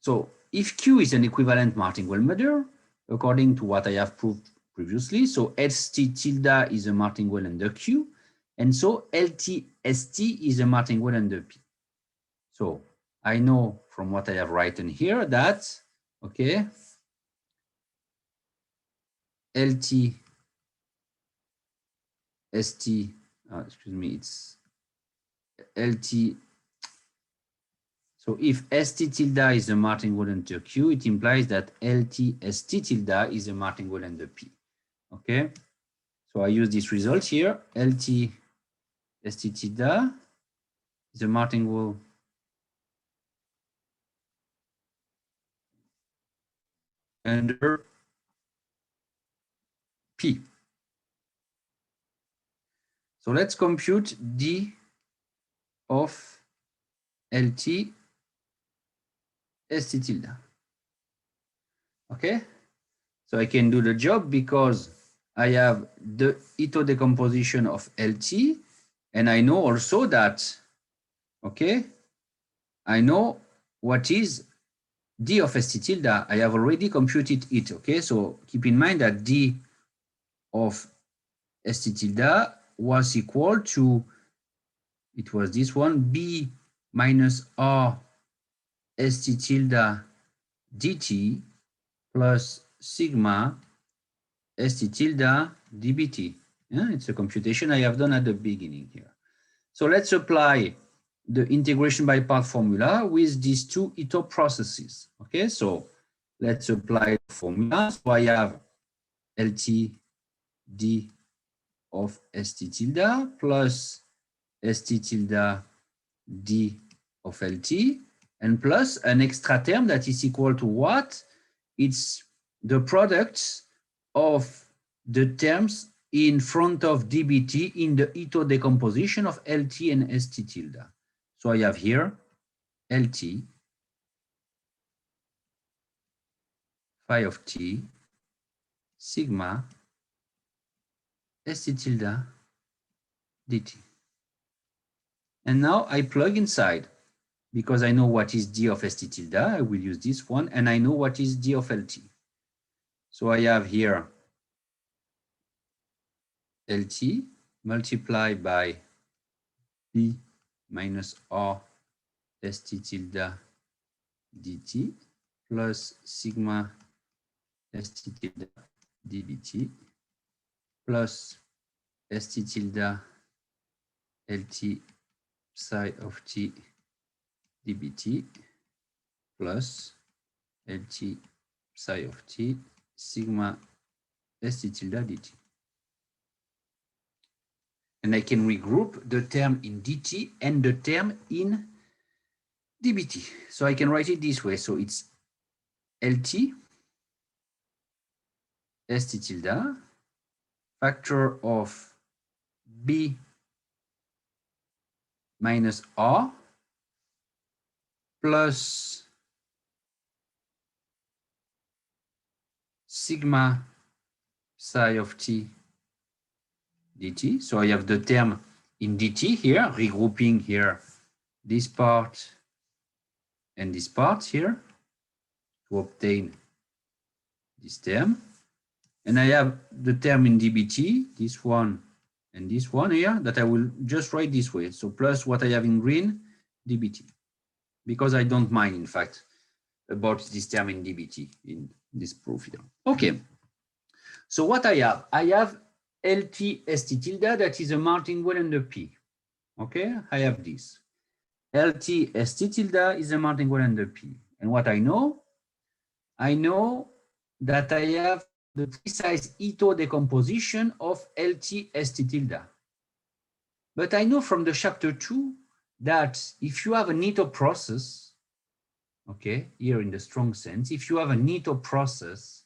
So if Q is an equivalent martingale model, according to what I have proved previously, so ST tilde is a martingale under Q, and so LT ST is a martingale under P. So I know from what I have written here that, okay, LT ST, excuse me, it's LT. So if ST tilde is a martingale under Q, it implies that LT ST tilde is a martingale under P. Okay, so I use this result here. LT ST tilde is a martingale under P. So let's compute D of LT ST tilde. Okay, so I can do the job because I have the Ito decomposition of LT, and I know also that, okay, I know what is D of ST tilde. I have already computed it, okay? So keep in mind that D of ST tilde was equal to, it was this one, B minus R ST tilde dt plus sigma ST tilde dBT. Yeah, it's a computation I have done at the beginning here. So let's apply the integration by part formula with these two Ito processes. Okay, so let's apply the formula. So I have LT d of ST tilde plus ST tilde d of LT, and plus an extra term that is equal to what? It's the product of the terms in front of dBT in the Ito decomposition of LT and ST tilde. So I have here LT phi of T sigma ST tilde dt. And now I plug inside because I know what is D of ST tilde. I will use this one, and I know what is D of LT. So I have here LT multiplied by B minus R ST tilde dt plus sigma ST tilde dBT plus ST tilde LT psi of T dBT plus LT psi of T sigma ST tilde dt. And I can regroup the term in dt and the term in dBT. So I can write it this way. So it's LT ST tilde factor of B minus R plus sigma psi of T dt. So I have the term in dt here, regrouping here this part and this part here to obtain this term. And I have the term in dBT, this one and this one here, that I will just write this way. So plus what I have in green, dBT, because I don't mind, in fact, about this term in dBT in this proof here. Okay, so what I have LT ST tilde, that is a martingale under P. Okay, I have this. LT ST tilde is a martingale under P. And what I know that I have the precise Ito decomposition of LT ST tilde. But I know from the chapter 2 that if you have an Ito process, okay, here in the strong sense, if you have an Ito process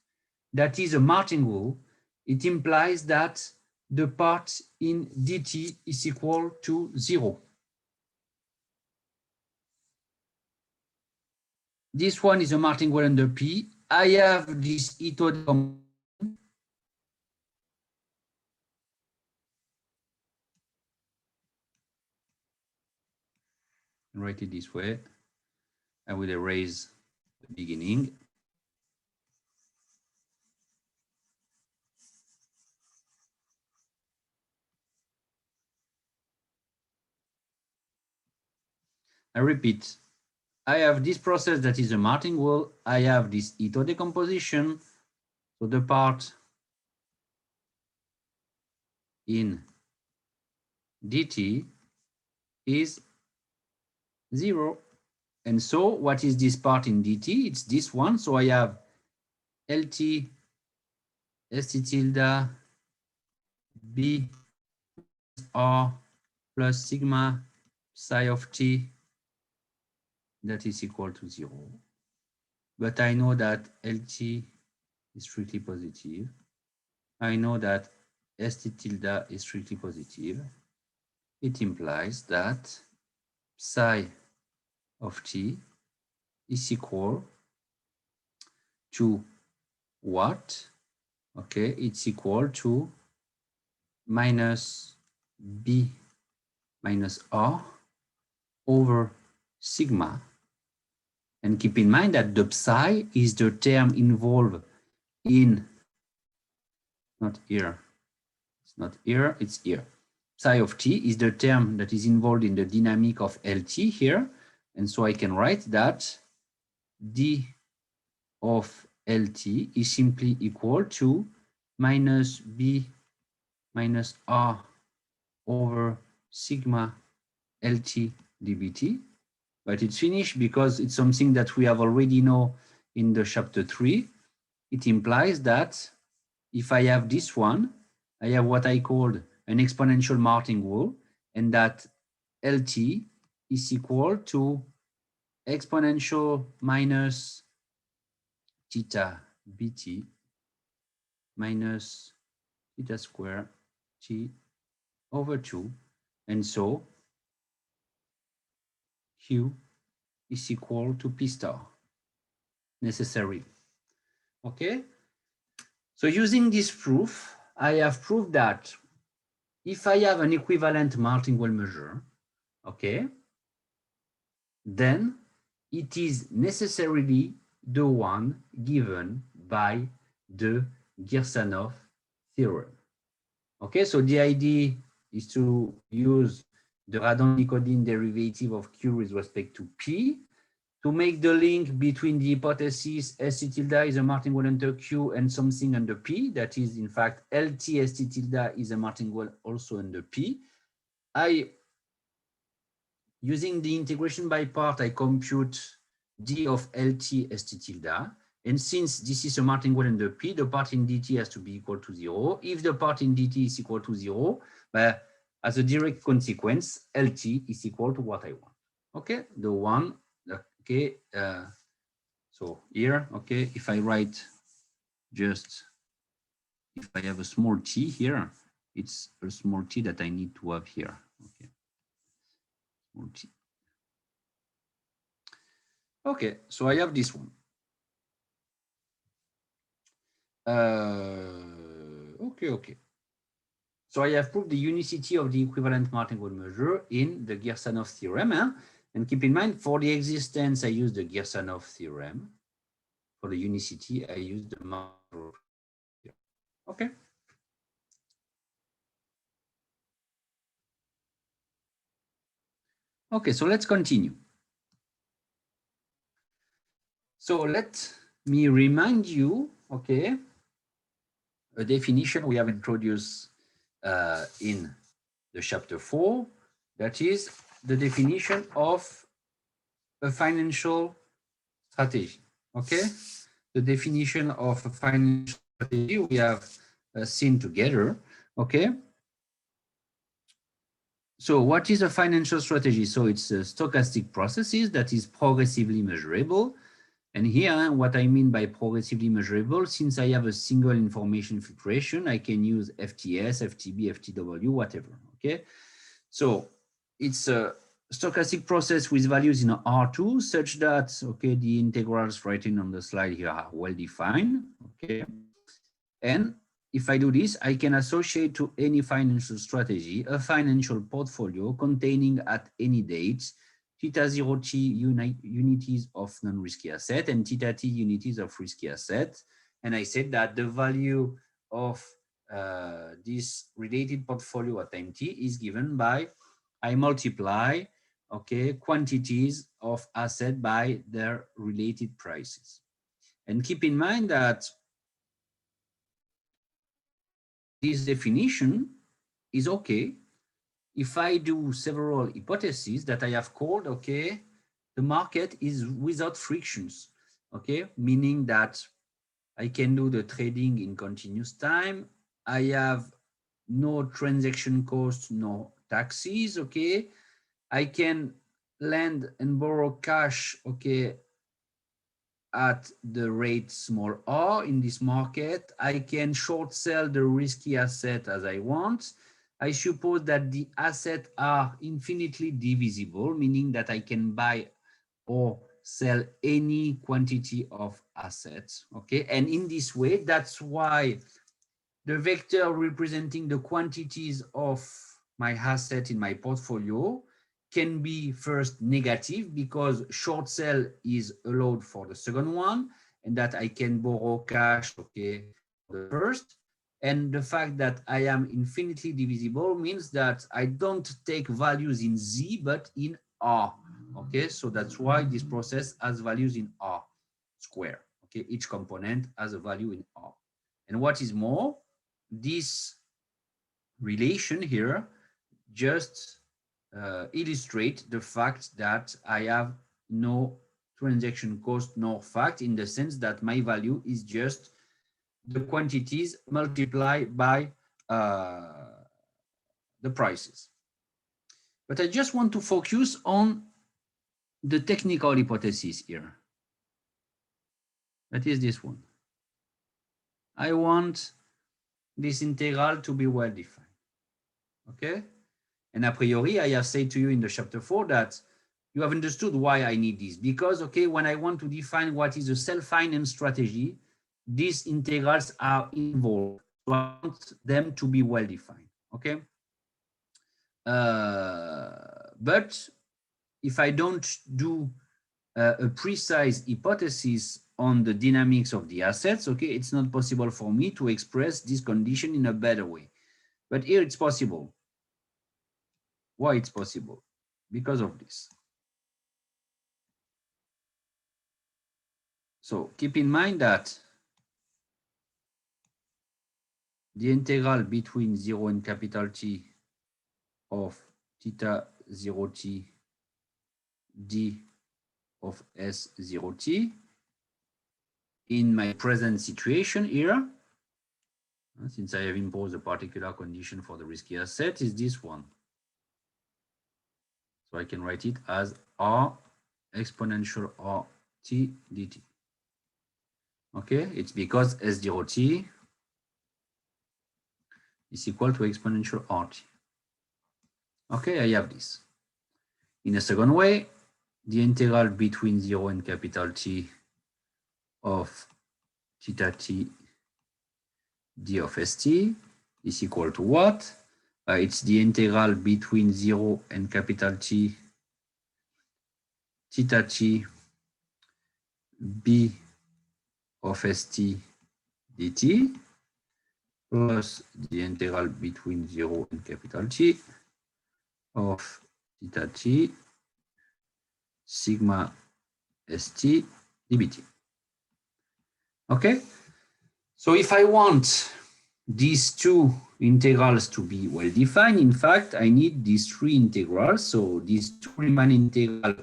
that is a martingale, it implies that the part in dt is equal to 0. This one is a martingale under P. I have this ito decomposition. Write it this way. I will erase the beginning. I repeat, I have this process that is a martingale. I have this ito decomposition. So the part in dt is 0. And so what is this part in dt? It's this one. So I have LT ST tilde B R plus sigma psi of t that is equal to 0. But I know that LT is strictly positive. I know that ST tilde is strictly positive. It implies that psi of t is equal to what? Okay, it's equal to minus B minus R over sigma. And keep in mind that the psi is the term involved in, not here, it's not here, it's here. Psi of t is the term that is involved in the dynamic of LT here. And so I can write that d of LT is simply equal to minus B minus R over sigma LT dBT. But it's finished because it's something that we have already know in the chapter 3. It implies that if I have this one, I have what I called an exponential martingale, and that LT is equal to exponential minus theta bt minus theta square t over 2. And so Q is equal to P star necessary. Okay. So using this proof, I have proved that if I have an equivalent martingale measure, okay, then it is necessarily the one given by the Girsanov theorem. Okay, so the idea is to use the Radon-Nikodym derivative of Q with respect to P to make the link between the hypothesis ST tilde is a martingale under Q and something under P, that is in fact LT ST tilde is a martingale also under P. Using the integration by part, I compute d of LT ST tilde. And since this is a martingale under P, the part in dt has to be equal to 0. If the part in dt is equal to 0, as a direct consequence, LT is equal to what I want. Okay, the one, okay, so here, okay, if I write just, if I have a small t here, it's a small t that I need to have here, okay, small t. Okay, so I have this one. Okay. So I have proved the unicity of the equivalent martingale measure in the Girsanov theorem. And keep in mind, for the existence, I use the Girsanov theorem. For the unicity, I use the martingale theorem. Okay. Okay, so let's continue. So let me remind you, okay, a definition we have introduced in the chapter 4, that is the definition of a financial strategy. Okay, the definition of a financial strategy we have seen together. Okay, so what is a financial strategy? So it's a stochastic processes that is progressively measurable. And here, what I mean by progressively measurable, since I have a single information filtration, I can use FTS, FTB, FTW, whatever. Okay, so it's a stochastic process with values in R2 such that, okay, the integrals written on the slide here are well defined, okay? And if I do this, I can associate to any financial strategy a financial portfolio containing at any date theta 0t unities of non-risky asset and theta t unities of risky asset. And I said that the value of this related portfolio at time t is given by, I multiply, okay, quantities of asset by their related prices. And keep in mind that this definition is okay if I do several hypotheses that I have called, okay, the market is without frictions, okay, meaning that I can do the trading in continuous time. I have no transaction costs, no taxes, okay. I can lend and borrow cash, okay, at the rate small r in this market. I can short sell the risky asset as I want. I suppose that the assets are infinitely divisible, meaning that I can buy or sell any quantity of assets, okay? And in this way, that's why the vector representing the quantities of my asset in my portfolio can be first negative because short sell is allowed for the second one and that I can borrow cash, okay, for the first. And the fact that I am infinitely divisible means that I don't take values in Z, but in R, okay? So that's why this process has values in R square, okay? Each component has a value in R. And what is more, this relation here just illustrate the fact that I have no transaction cost nor fact, in the sense that my value is just the quantities multiplied by the prices. But I just want to focus on the technical hypothesis here. That is this one. I want this integral to be well defined, okay? And a priori, I have said to you in the chapter 4 that you have understood why I need this. Because, okay, when I want to define what is a self-finance strategy, these integrals are involved. So I want them to be well defined, okay? But if I don't do a precise hypothesis on the dynamics of the assets, okay, it's not possible for me to express this condition in a better way. But here it's possible. Why it's possible? Because of this. So keep in mind that the integral between 0 and capital T of theta 0t d of S0t in my present situation here, since I have imposed a particular condition for the risky asset, is this one. So I can write it as R exponential RT dt. Okay, it's because S0t is equal to exponential RT. Okay, I have this. In a second way, the integral between 0 and capital T of theta t d of st is equal to what? It's the integral between 0 and capital T theta t b of st dt plus the integral between 0 and capital T of theta t sigma st dbt. Okay, so if I want these two integrals to be well defined, in fact, I need these three integrals. So these two Riemann integral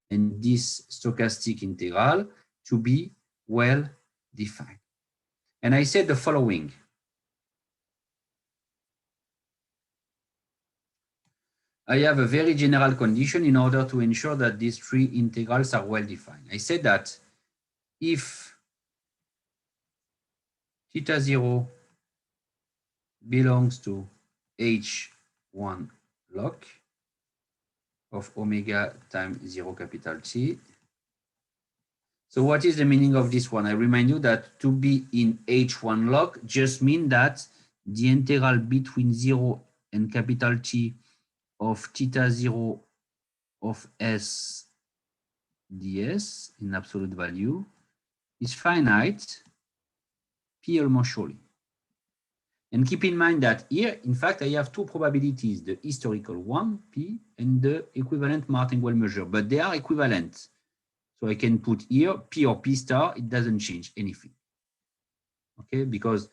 and this stochastic integral to be well defined. And I said the following. I have a very general condition in order to ensure that these three integrals are well defined. I said that if theta 0 belongs to H1 lock, of omega times 0 capital T. So what is the meaning of this one? I remind you that to be in H1 log just means that the integral between 0 and capital T of theta 0 of S ds in absolute value is finite P almost surely. And keep in mind that here, in fact, I have two probabilities, the historical one, P, and the equivalent martingale measure, but they are equivalent. So I can put here P or P star, it doesn't change anything. Okay, because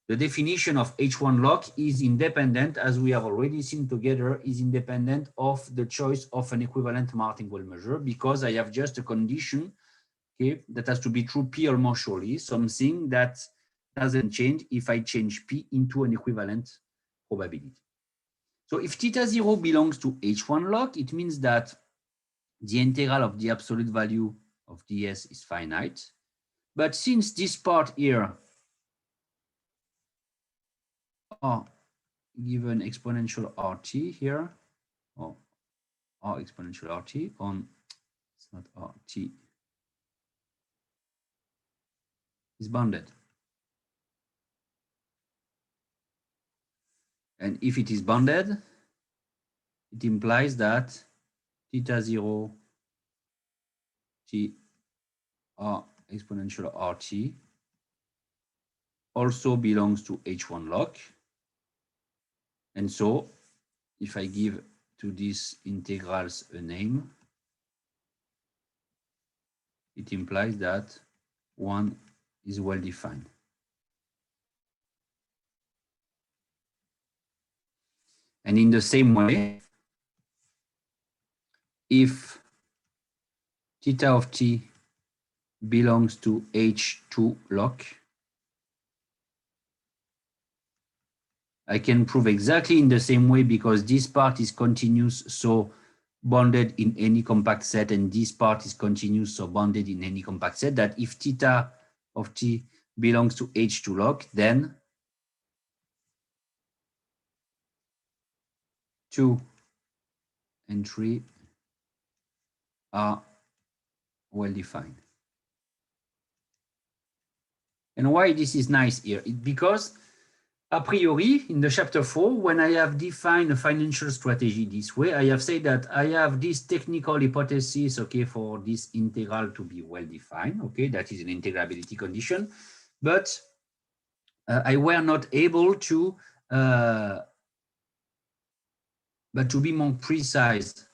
the definition of H1 log is independent, as we have already seen together, is independent of the choice of an equivalent martingale measure, because I have just a condition, okay, that has to be true P almost surely, something that doesn't change if I change P into an equivalent probability. So if theta 0 belongs to H1 log, it means that the integral of the absolute value of ds is finite. But since this part here are given exponential RT here, or R exponential RT on, it's not RT, is bounded. And if it is bounded, it implies that theta 0 T R exponential RT also belongs to H1 log. And so if I give to these integrals a name, it implies that one is well defined. And in the same way, if theta of t belongs to H2 log, I can prove exactly in the same way, because this part is continuous, so bounded in any compact set, and this part is continuous, so bounded in any compact set, that if theta of t belongs to H2 log, then 2 and 3 are well defined. And why this is nice here? Because a priori, in the chapter 4, when I have defined a financial strategy this way, I have said that I have this technical hypothesis, okay, for this integral to be well defined, okay, that is an integrability condition, but I were not able to, but to be more precise,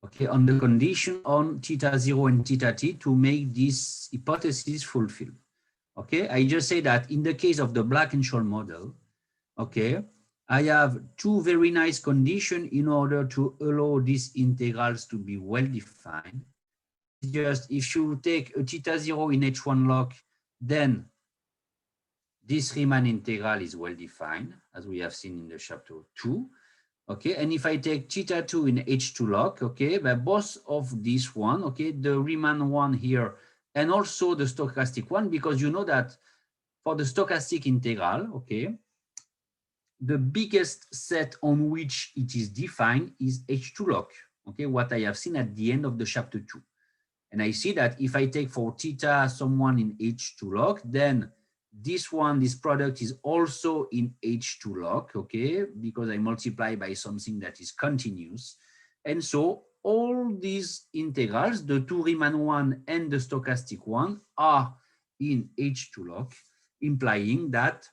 okay, on the condition on theta 0 and theta t to make this hypothesis fulfilled. Okay, I just say that in the case of the Black-Scholes model, okay, I have two very nice conditions in order to allow these integrals to be well defined. Just if you take a theta 0 in H1 log, then this Riemann integral is well defined, as we have seen in the chapter 2. Okay, and if I take theta 2 in H2 log, okay, but both of these one, okay, the Riemann one here, and also the stochastic one, because you know that for the stochastic integral, okay, the biggest set on which it is defined is H2 log, okay, what I have seen at the end of the chapter 2. And I see that if I take for theta someone in H2 log, then this one, this product is also in H2 log, okay, because I multiply by something that is continuous. And so all these integrals, the two Riemann one and the stochastic one, are in H2 log, implying that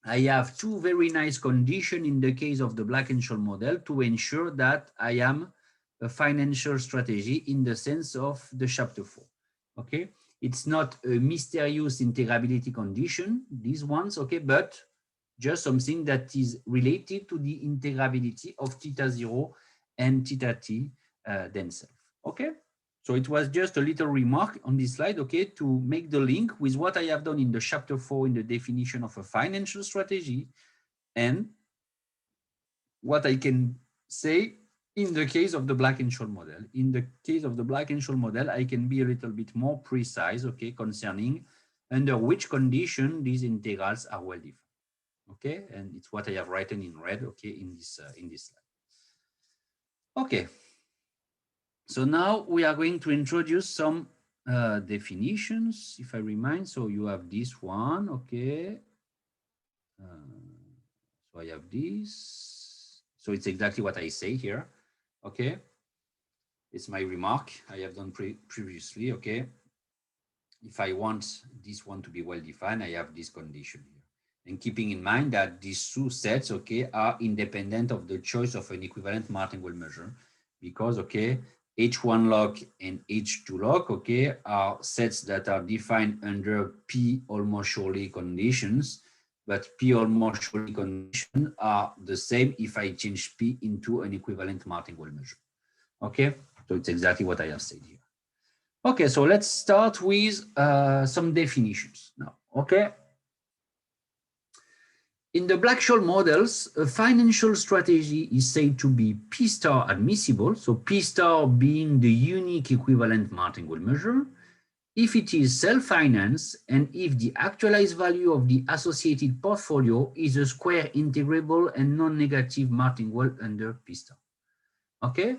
I have two very nice conditions in the case of the Black-Scholes model to ensure that I am a financial strategy in the sense of the chapter 4. Okay, it's not a mysterious integrability condition, these ones, okay, but just something that is related to the integrability of theta 0 and theta t themselves. Okay, so it was just a little remark on this slide, okay, to make the link with what I have done in the chapter 4 in the definition of a financial strategy and what I can say in the case of the Black-Scholes model. In the case of the Black-Scholes model, I can be a little bit more precise, okay, concerning under which condition these integrals are well defined. Okay, and it's what I have written in red, okay, in this slide. Okay, So now we are going to introduce some definitions, if I remind. So you have this one, okay. So I have this. So it's exactly what I say here, okay. It's my remark I have done previously, okay. If I want this one to be well defined, I have this condition here. And keeping in mind that these two sets, okay, are independent of the choice of an equivalent martingale measure, because, okay, H1 log and H2 log, okay, are sets that are defined under P almost surely conditions, but P almost surely conditions are the same if I change P into an equivalent martingale measure. Okay, so it's exactly what I have said here. Okay, so let's start with some definitions now, okay? In the Black-Scholes models, a financial strategy is said to be P star admissible, so P star being the unique equivalent martingale measure, if it is self-financed and if the actualized value of the associated portfolio is a square integrable and non-negative martingale under P star, okay?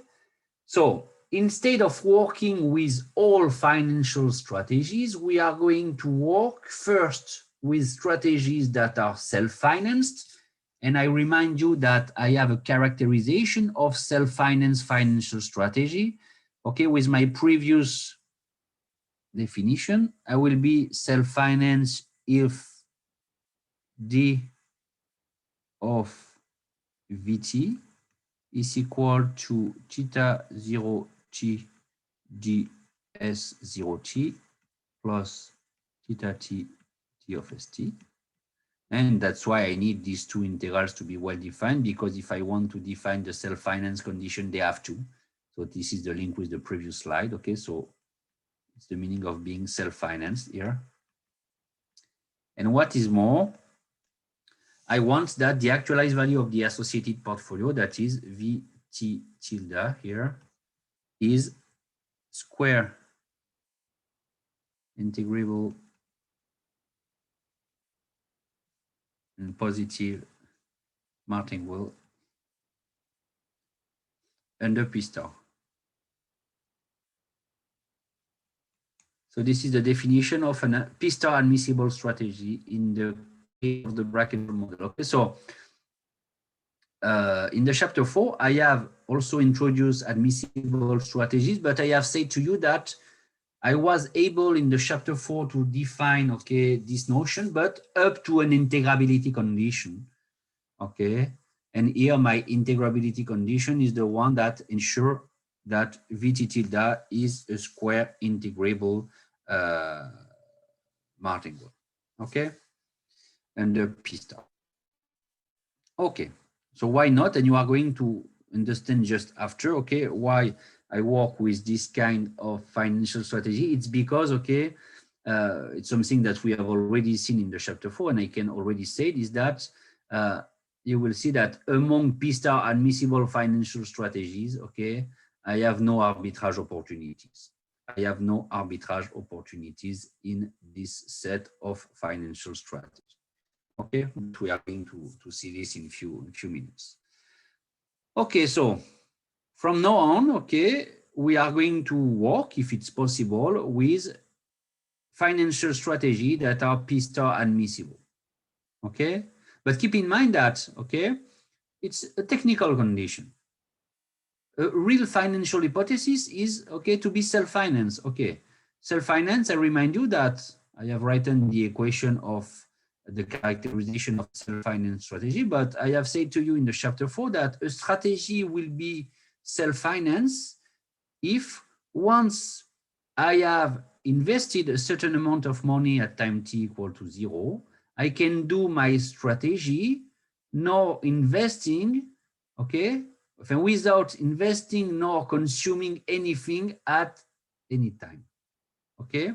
So instead of working with all financial strategies, we are going to work first with strategies that are self-financed. And I remind you that I have a characterization of self-financed financial strategy. Okay, with my previous definition, I will be self-financed if D of VT is equal to theta 0 T ds0t plus theta t of st. And that's why I need these two integrals to be well defined, because if I want to define the self-finance condition, they have to. So this is the link with the previous slide. Okay, so it's the meaning of being self-financed here. And what is more, I want that the actualized value of the associated portfolio, that is VT tilde here, is square integrable and positive martingale under P star. So this is the definition of a P star admissible strategy in the case of the bracket model. Okay, so in the chapter 4, I have also introduced admissible strategies, but I have said to you that I was able in the chapter 4 to define, okay, this notion, but up to an integrability condition, okay? And here my integrability condition is the one that ensures that VT tilde is a square integrable martingale, okay? Under P star. Okay, so why not? And you are going to understand just after, okay, why I work with this kind of financial strategy. It's because, okay, it's something that we have already seen in the chapter 4, and I can already say is that you will see that among P star admissible financial strategies, okay, I have no arbitrage opportunities. I have no arbitrage opportunities in this set of financial strategies. Okay, we are going to see this in few minutes. Okay, so from now on, okay, we are going to work, if it's possible, with financial strategy that are P star admissible. Okay, but keep in mind that, okay, it's a technical condition. A real financial hypothesis is, okay, to be self-financed. Okay, self-finance, I remind you that I have written the equation of the characterization of self-finance strategy, but I have said to you in the chapter 4 that a strategy will be self-finance if once I have invested a certain amount of money at time t equal to 0, I can do my strategy, nor investing, okay, without investing nor consuming anything at any time, okay?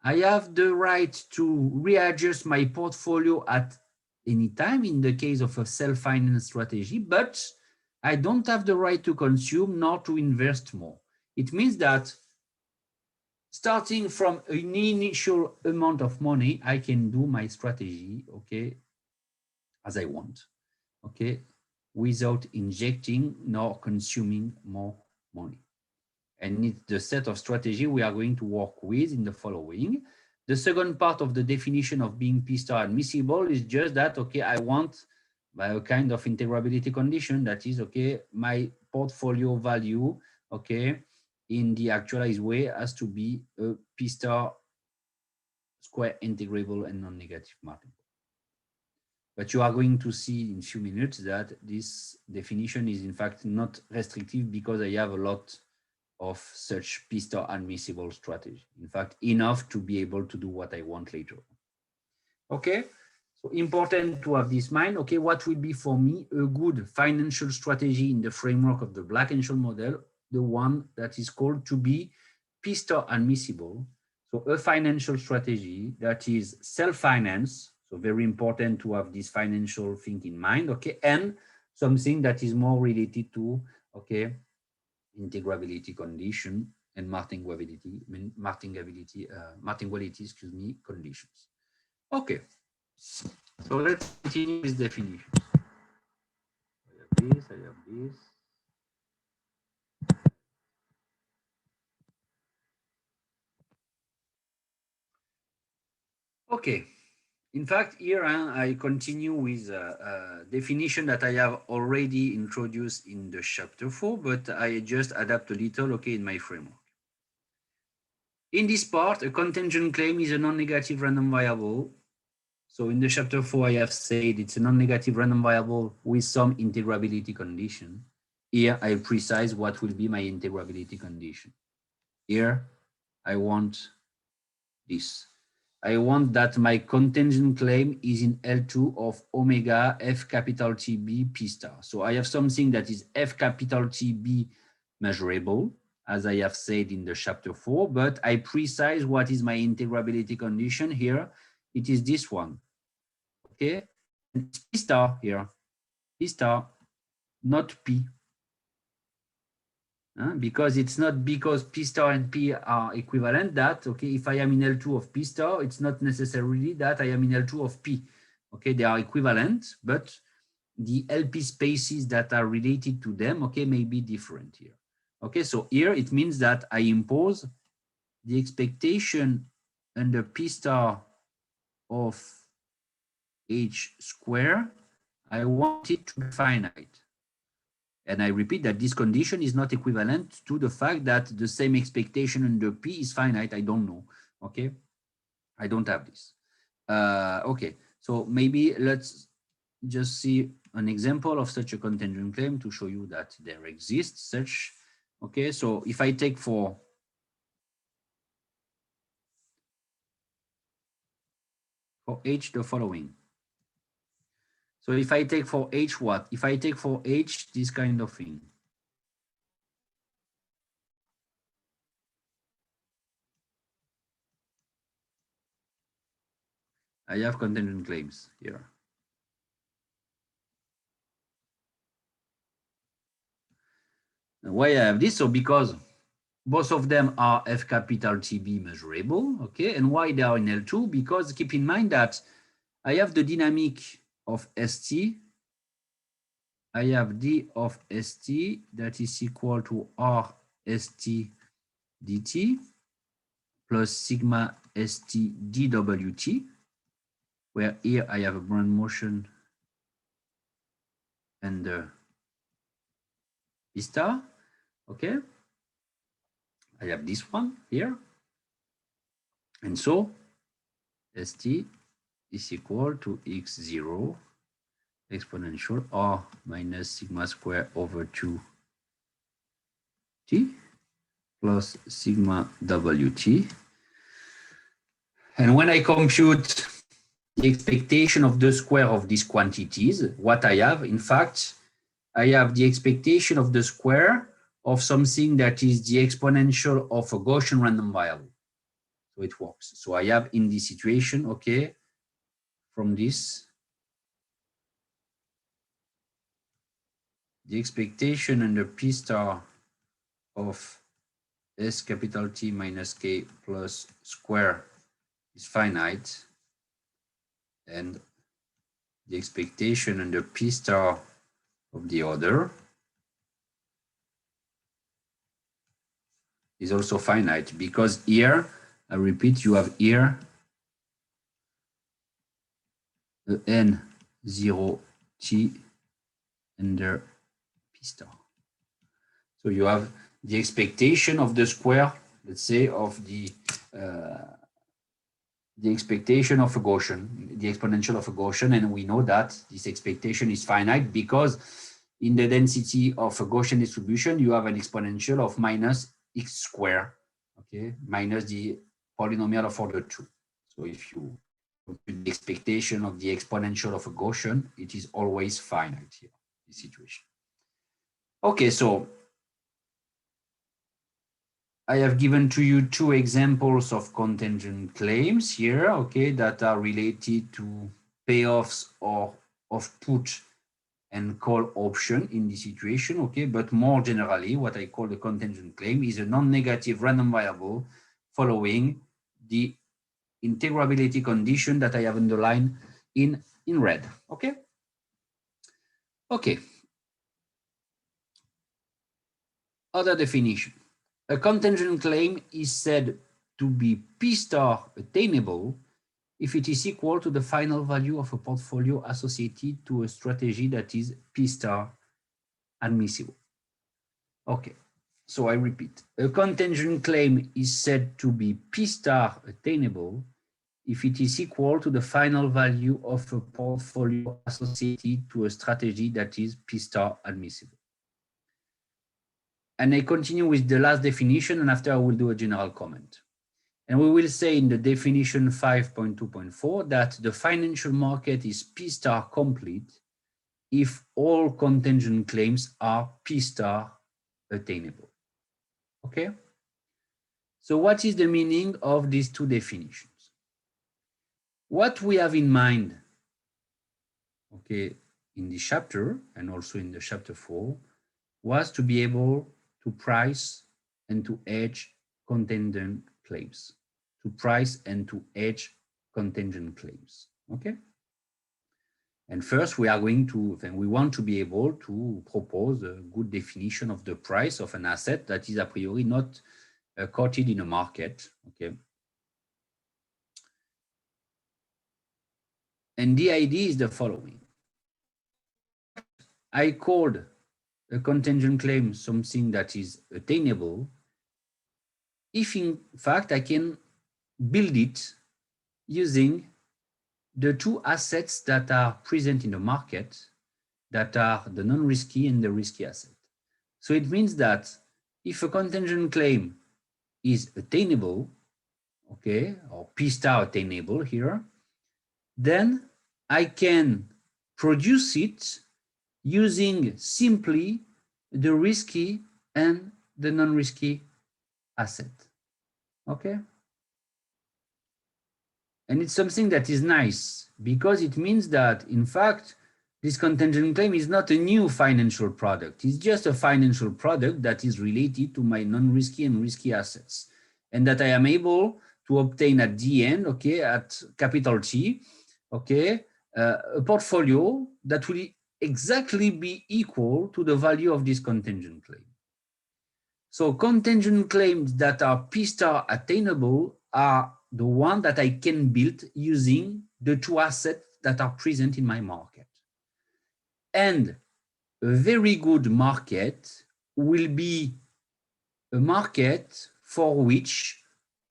I have the right to readjust my portfolio at any time in the case of a self-finance strategy, but I don't have the right to consume nor to invest more. It means that starting from an initial amount of money, I can do my strategy, okay, as I want, okay, without injecting nor consuming more money. And it's the set of strategy we are going to work with in the following. The second part of the definition of being P star admissible is just that, okay, I want by a kind of integrability condition that is, okay, my portfolio value, okay, in the actualized way has to be a P star square integrable and non-negative Martin. But you are going to see in a few minutes that this definition is in fact not restrictive because I have a lot of such P star admissible strategy. In fact, enough to be able to do what I want later. Okay, so important to have this mind. Okay, what will be for me a good financial strategy in the framework of the Black-Scholes model? The one that is called to be P star admissible. So a financial strategy that is self-finance. So very important to have this financial thing in mind. Okay, and something that is more related to, okay, integrability condition and martingability, excuse me, conditions. Okay, so let's continue with definitions. I have this, I have this. Okay, in fact, here I continue with a definition that I have already introduced in the chapter 4, but I just adapt a little, okay, in my framework. In this part, a contingent claim is a non-negative random variable. So in the chapter 4, I have said it's a non-negative random variable with some integrability condition. Here, I precise what will be my integrability condition. Here, I want this. I want that my contingent claim is in L2 of omega F capital TB P star. So I have something that is F capital TB measurable, as I have said in the chapter 4, but I precise what is my integrability condition here. It is this one, okay? It's P star here, P star, not P. Because it's not because P star and P are equivalent that, okay, if I am in L2 of P star, it's not necessarily that I am in L2 of P. Okay, they are equivalent, but the LP spaces that are related to them, okay, may be different here. Okay, so here it means that I impose the expectation under P star of H square. I want it to be finite. And I repeat that this condition is not equivalent to the fact that the same expectation under P is finite. I don't know, okay? I don't have this. Okay, so maybe let's just see an example of such a contingent claim to show you that there exists such, okay? So if I take for H the following. So if I take for H what? If I take for H this kind of thing. I have contingent claims here. And why I have this? So because both of them are F capital TB measurable, okay? And why they are in L2? Because keep in mind that I have the dynamic of ST. I have D of ST that is equal to R ST dt plus sigma ST dWt, where here I have a ground motion and P star, okay? I have this one here. And so ST is equal to x0 exponential R minus sigma square over 2 T plus sigma WT. And when I compute the expectation of the square of these quantities, what I have, in fact, I have the expectation of the square of something that is the exponential of a Gaussian random variable. So it works. So I have in this situation, okay, from this, the expectation under P star of S capital T minus K plus square is finite, and the expectation under P star of the other is also finite, because here, I repeat, you have here the N0T under P star. So you have the expectation of the square, let's say, of the expectation of a Gaussian, the exponential of a Gaussian, and we know that this expectation is finite because in the density of a Gaussian distribution, you have an exponential of minus x squared, okay, minus the polynomial of order 2. So if you compute the expectation of the exponential of a Gaussian, it is always finite here, this situation. Okay, so I have given to you two examples of contingent claims here, okay, that are related to payoffs or of put and call option in this situation, okay, but more generally, what I call the contingent claim is a non-negative random variable following the integrability condition that I have underlined in red, okay? Okay. Other definition. A contingent claim is said to be P star attainable if it is equal to the final value of a portfolio associated to a strategy that is P star admissible. Okay, so I repeat. A contingent claim is said to be P star attainable if it is equal to the final value of a portfolio associated to a strategy that is P star admissible. And I continue with the last definition, and after I will do a general comment. And we will say in the definition 5.2.4 that the financial market is P star complete if all contingent claims are P star attainable. Okay? So what is the meaning of these two definitions? What we have in mind, okay, in this chapter and also in the chapter 4 was to be able to price and to hedge contingent claims, to price and to hedge contingent claims, okay? And first we are going to, then we want to be able to propose a good definition of the price of an asset that is a priori not quoted in a market, okay? And the idea is the following. I called a contingent claim something that is attainable if in fact I can build it using the two assets that are present in the market that are the non-risky and the risky asset. So it means that if a contingent claim is attainable, okay, or P star attainable here, then I can produce it using simply the risky and the non-risky asset, okay? And it's something that is nice because it means that, in fact, this contingent claim is not a new financial product. It's just a financial product that is related to my non-risky and risky assets, and that I am able to obtain at the end, okay, at capital T, okay, a portfolio that will exactly be equal to the value of this contingent claim. So contingent claims that are P star attainable are the one that I can build using the two assets that are present in my market. And a very good market will be a market for which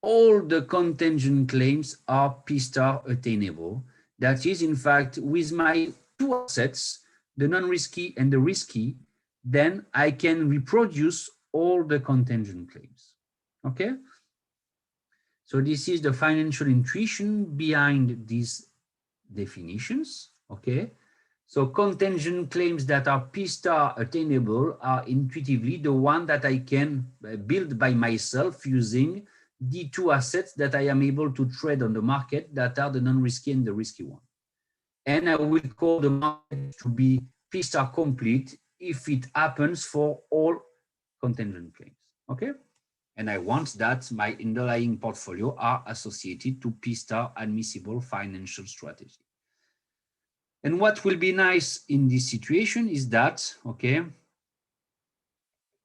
all the contingent claims are P star attainable. That is, in fact, with my two assets, the non-risky and the risky, then I can reproduce all the contingent claims, okay? So this is the financial intuition behind these definitions, okay? So contingent claims that are P star attainable are intuitively the one that I can build by myself using the two assets that I am able to trade on the market that are the non-risky and the risky one. And I will call the market to be P star complete if it happens for all contingent claims, okay? And I want that my underlying portfolio are associated to P star admissible financial strategy. And what will be nice in this situation is that, okay,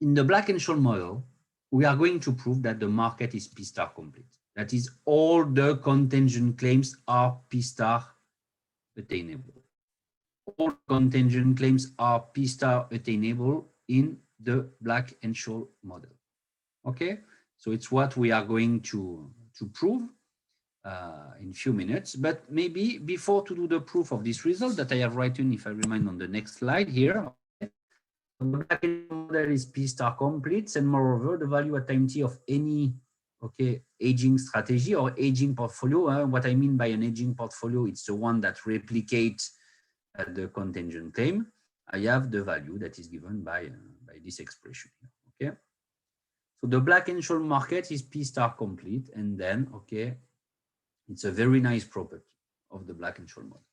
in the Black and Scholes model, we are going to prove that the market is P star complete. That is, all the contingent claims are P star attainable. All contingent claims are P star attainable in the Black and Scholes model. Okay, so it's what we are going to prove in a few minutes. But maybe before to do the proof of this result that I have written, if I remind on the next slide here, okay, the Black and Scholes model is P star complete, and moreover, the value at time t of any aging strategy or aging portfolio. What I mean by an aging portfolio, it's the one that replicates the contingent claim. I have the value that is given by this expression here. Okay, so the Black and Scholes market is P star complete, and then it's a very nice property of the Black and Scholes model.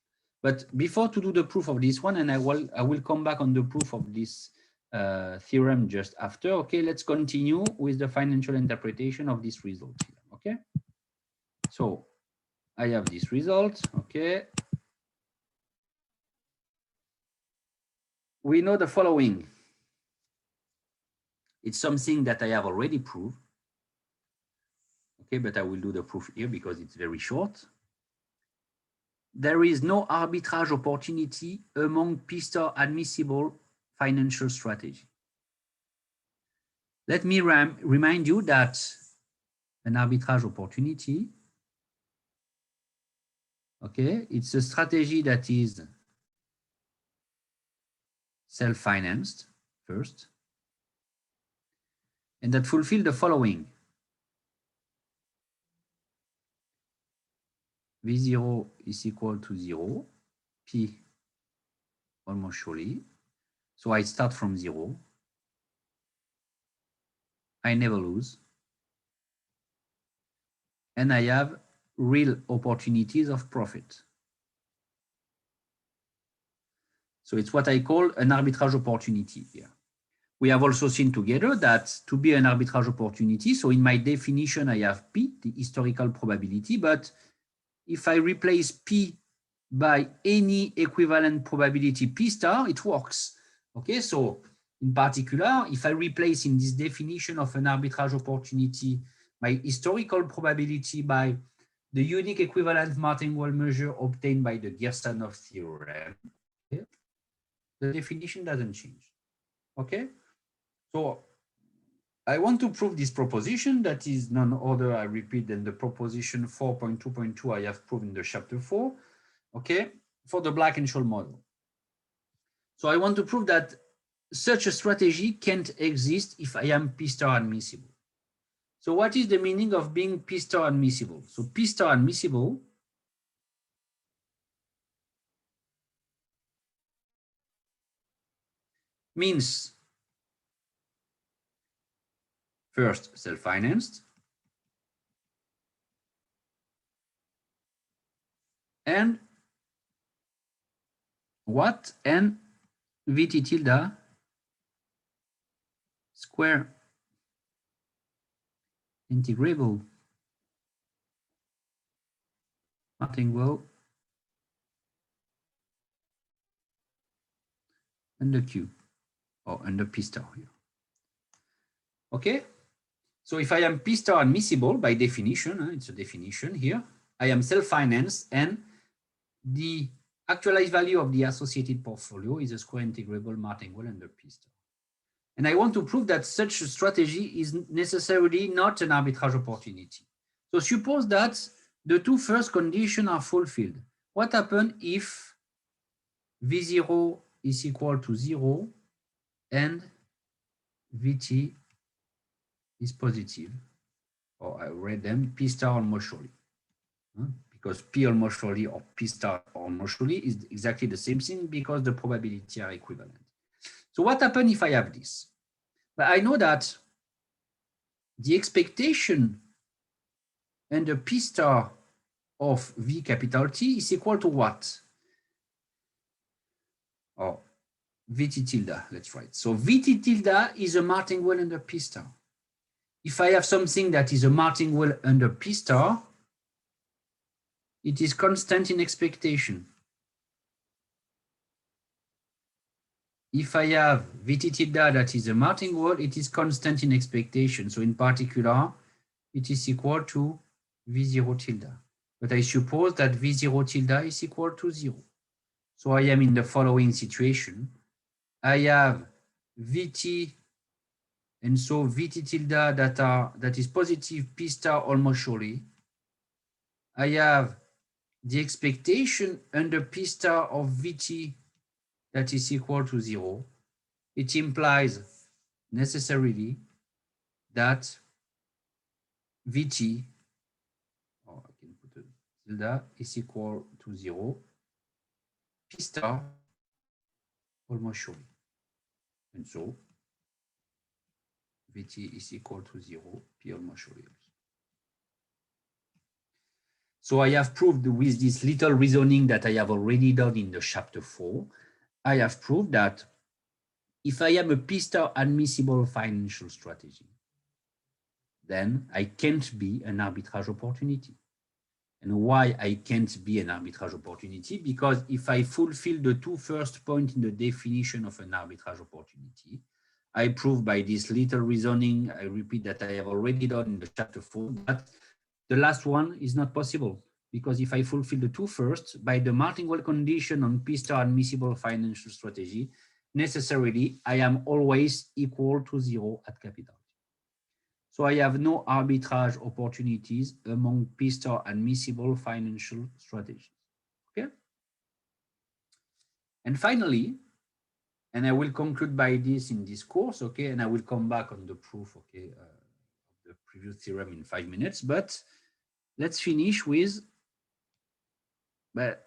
But before to do the proof of this one, and I will come back on the proof of this theorem just after. Okay, let's continue with the financial interpretation of this result here. Okay, so I have this result. Okay, we know the following. It's something that I have already proved. Okay, but I will do the proof here because it's very short. There is no arbitrage opportunity among P star admissible financial strategy. Let me remind you that an arbitrage opportunity, okay, it's a strategy that is self-financed first, and that fulfill the following. V0 is equal to 0, P almost surely. So I start from 0. I never lose. And I have real opportunities of profit. So it's what I call an arbitrage opportunity here. We have also seen together that to be an arbitrage opportunity, so in my definition, I have P, the historical probability, but if I replace P by any equivalent probability P star, it works. Okay, so in particular, if I replace in this definition of an arbitrage opportunity my historical probability by the unique equivalent martingale measure obtained by the Girsanov theorem, okay, the definition doesn't change. Okay, so I want to prove this proposition that is none other, I repeat, than the proposition 4.2.2 I have proved in the chapter 4, okay, for the Black and Scholes model. So I want to prove that such a strategy can't exist if I am P star admissible. So what is the meaning of being P star admissible? So P star admissible means first self-financed, and what? And VT tilde square integrable martingale under Q or under P star here. Okay, so if I am P star admissible by definition, it's a definition here, I am self-financed and the actualized value of the associated portfolio is a square integrable martingale under P star. And I want to prove that such a strategy is necessarily not an arbitrage opportunity. So suppose that the two first conditions are fulfilled. What happens if V0 is equal to 0 and Vt is positive? Or I read them P star almost surely. Because P almost surely or P star almost surely is exactly the same thing because the probability are equivalent. So what happens if I have this? But I know that the expectation under P star of V capital T is equal to what? Or Vt tilde, let's write. So Vt tilde is a martingale under P star. If I have something that is a martingale under P star, it is constant in expectation. if I have Vt tilde that is a martingale, it is constant in expectation. So in particular, it is equal to V0 tilde. But I suppose that V0 tilde is equal to 0. So I am in the following situation. I have Vt, and so Vt tilde that is positive P star almost surely. I have the expectation under P star of Vt that is equal to 0. It implies necessarily that Vt, or I can put a tilde, is equal to 0, P star almost surely. And so Vt is equal to 0, P almost surely also. So I have proved with this little reasoning that I have already done in the chapter 4, I have proved that if I am a P star admissible financial strategy, then I can't be an arbitrage opportunity. And why I can't be an arbitrage opportunity? Because if I fulfill the two first points in the definition of an arbitrage opportunity, I prove by this little reasoning, I repeat that I have already done in the chapter 4, that the last one is not possible. Because if I fulfill the two first, by the martingale condition on P star admissible financial strategy, necessarily I am always equal to 0 at capital. So I have no arbitrage opportunities among P star admissible financial strategies. Okay. And finally, and I will conclude by this in this course, okay, and I will come back on the proof, okay, the previous theorem in 5 minutes, but let's finish with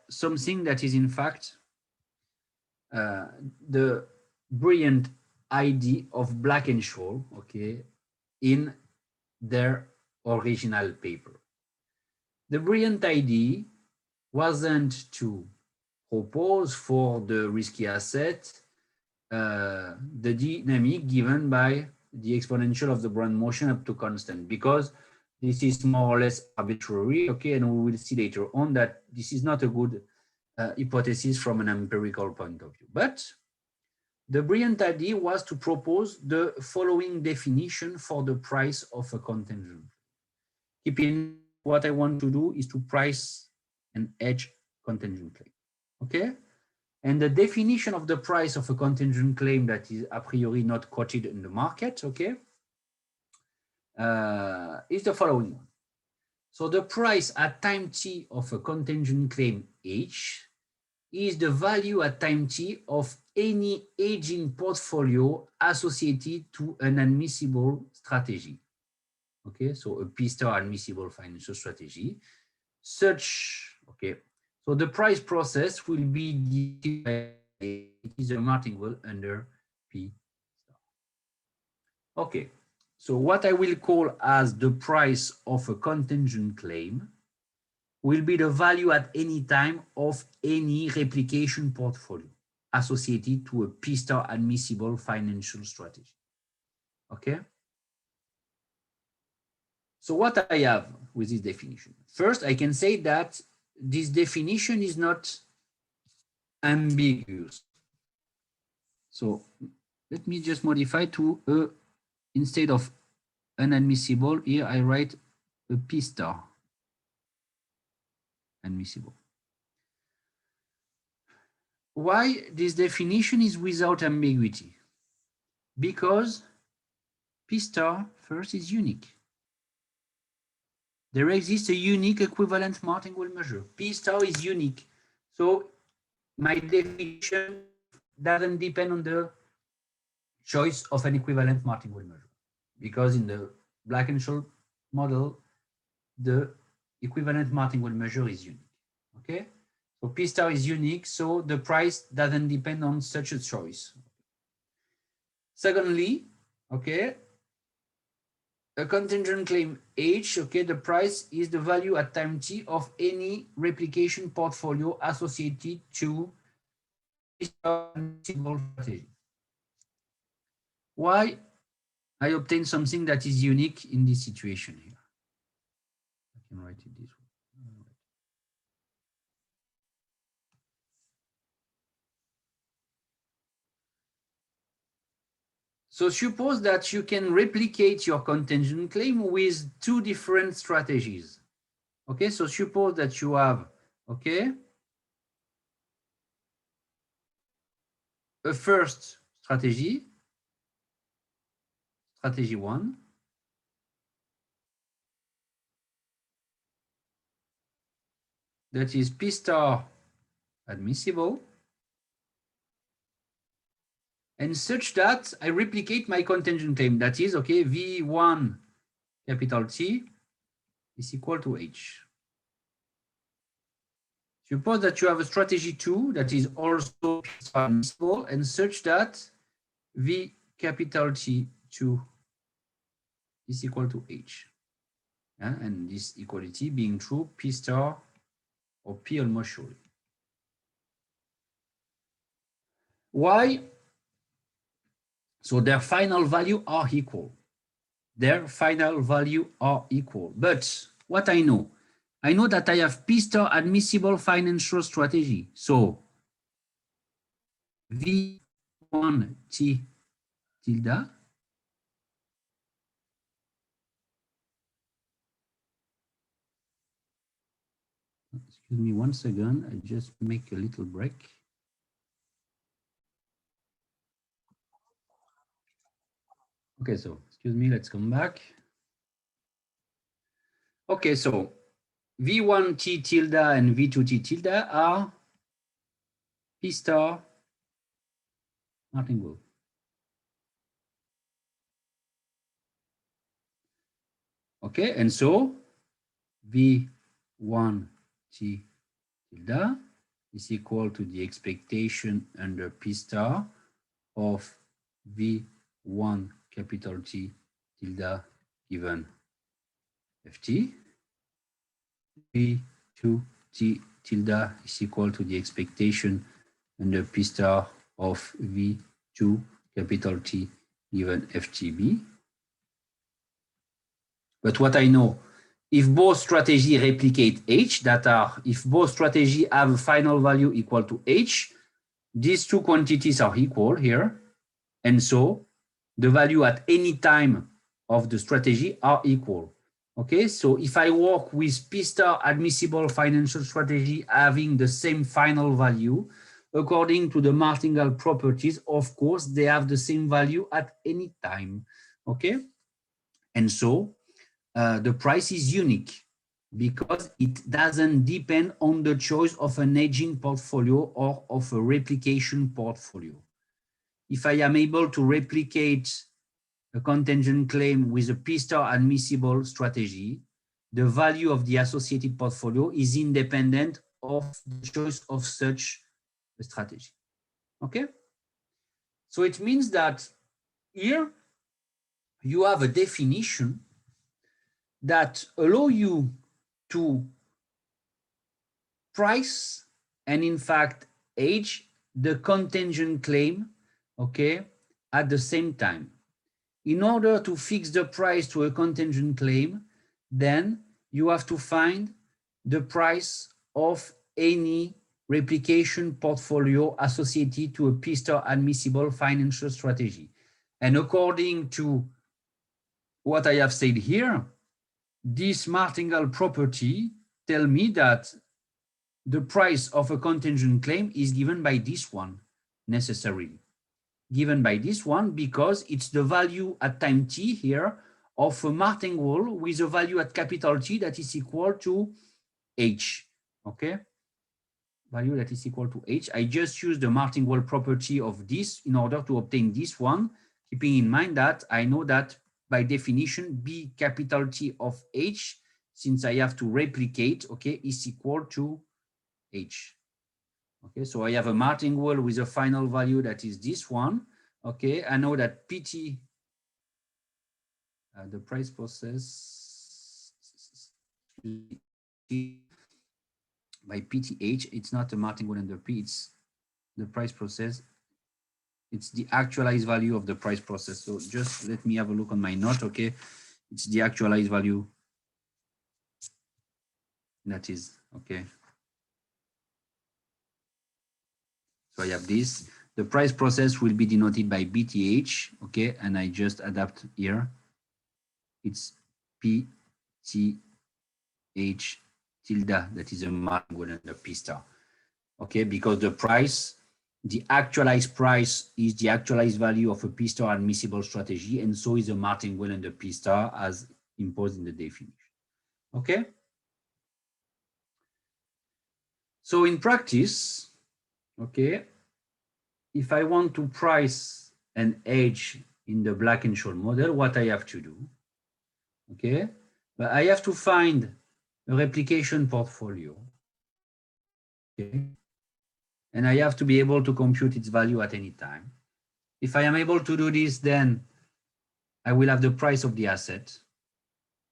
something that is in fact the brilliant idea of Black and Scholes, okay, in their original paper. The brilliant idea wasn't to propose for the risky asset the dynamic given by the exponential of the Brownian motion up to constant, because this is more or less arbitrary, okay, and we will see later on that this is not a good hypothesis from an empirical point of view. But the brilliant idea was to propose the following definition for the price of a contingent. Keep in mind, what I want to do is to price and hedge contingent claim, okay? And the definition of the price of a contingent claim that is a priori not quoted in the market, okay, is the following one. So the price at time t of a contingent claim H is the value at time t of any hedging portfolio associated to an admissible strategy. Okay, so a P star admissible financial strategy. Such, okay, so the price process will be it is a martingale under P star. Okay, so what I will call as the price of a contingent claim will be the value at any time of any replication portfolio associated to a P star admissible financial strategy. Okay. So what I have with this definition? First, I can say that this definition is not ambiguous. So let me just modify to instead of unadmissible, here I write a P star admissible. Why this definition is without ambiguity? Because P star first is unique. There exists a unique equivalent martingale measure. P star is unique. So my definition doesn't depend on the choice of an equivalent martingale measure, because in the Black and Scholes model, the equivalent martingale measure is unique. Okay, so P star is unique, so the price doesn't depend on such a choice. Secondly, okay, a contingent claim H, okay, the price is the value at time t of any replication portfolio associated to strategy. Why I obtain something that is unique in this situation here? I can write it this way. So suppose that you can replicate your contingent claim with two different strategies. Okay, so suppose that you have, okay, a first strategy, strategy one, that is P star admissible, and such that I replicate my contingent claim. That is, okay, V1 capital T is equal to H. Suppose that you have a strategy 2 that is also P star admissible, and such that V capital T2 is equal to H. Yeah? And this equality being true, P star or P almost surely. Why? So their final value are equal. Their final value are equal. But what I know that I have P star admissible financial strategy. So V1 T tilde excuse me one second, I just make a little break. Okay, so excuse me, let's come back. Okay, so V1 T tilde and V2 T tilde are P star martingale. Okay, and so V1 T tilde is equal to the expectation under P star of V1 capital T tilde given Ft. V2 T tilde is equal to the expectation under P star of V2 capital T given FTB. But what I know, if both strategies replicate H, if both strategies have a final value equal to H, these two quantities are equal here. And so the value at any time of the strategy are equal. Okay, so if I work with P star admissible financial strategy having the same final value, according to the martingale properties, of course, they have the same value at any time. Okay, and so the price is unique because it doesn't depend on the choice of an hedging portfolio or of a replication portfolio. If I am able to replicate a contingent claim with a P star admissible strategy, the value of the associated portfolio is independent of the choice of such a strategy. Okay? So it means that here you have a definition that allow you to price and in fact hedge the contingent claim, okay, at the same time. In order to fix the price to a contingent claim, then you have to find the price of any replication portfolio associated to a P star admissible financial strategy. And according to what I have said here, this martingale property tell me that the price of a contingent claim is given by this one necessarily. Given by this one because it's the value at time t here of a martingale with a value at capital T that is equal to H. Okay, value that is equal to H. I just use the martingale property of this in order to obtain this one, keeping in mind that I know that by definition B capital T of H, since I have to replicate, okay, is equal to H. Okay, so I have a martingale with a final value that is this one. Okay, I know that PT, the price process by PTH, it's not a martingale under P, it's the price process. It's the actualized value of the price process. So just let me have a look on my note. Okay, it's the actualized value. That is okay. So I have this. the price process will be denoted by BTH, okay, and I just adapt here. It's PTH tilde, that is a margin under P star, okay, because the price, the actualized price is the actualized value of a P star admissible strategy, and so is a martingale under P star as imposed in the definition, okay? So in practice, okay, if I want to price an hedge in the Black-Scholes model, what I have to do, okay, but I have to find a replication portfolio, okay, and I have to be able to compute its value at any time. If I am able to do this, then I will have the price of the asset,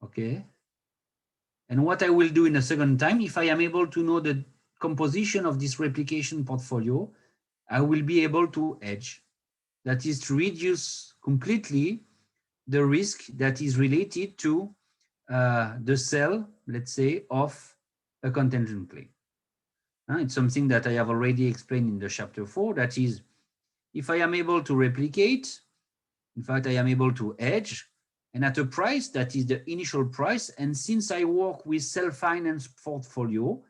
okay? And what I will do in a second time, if I am able to know the composition of this replication portfolio, I will be able to hedge. That is to reduce completely the risk that is related to the sale, let's say, of a contingent claim. It's something that I have already explained in the chapter 4. That is, if I am able to replicate, in fact, I am able to hedge, and at a price that is the initial price. And since I work with self-finance portfolio,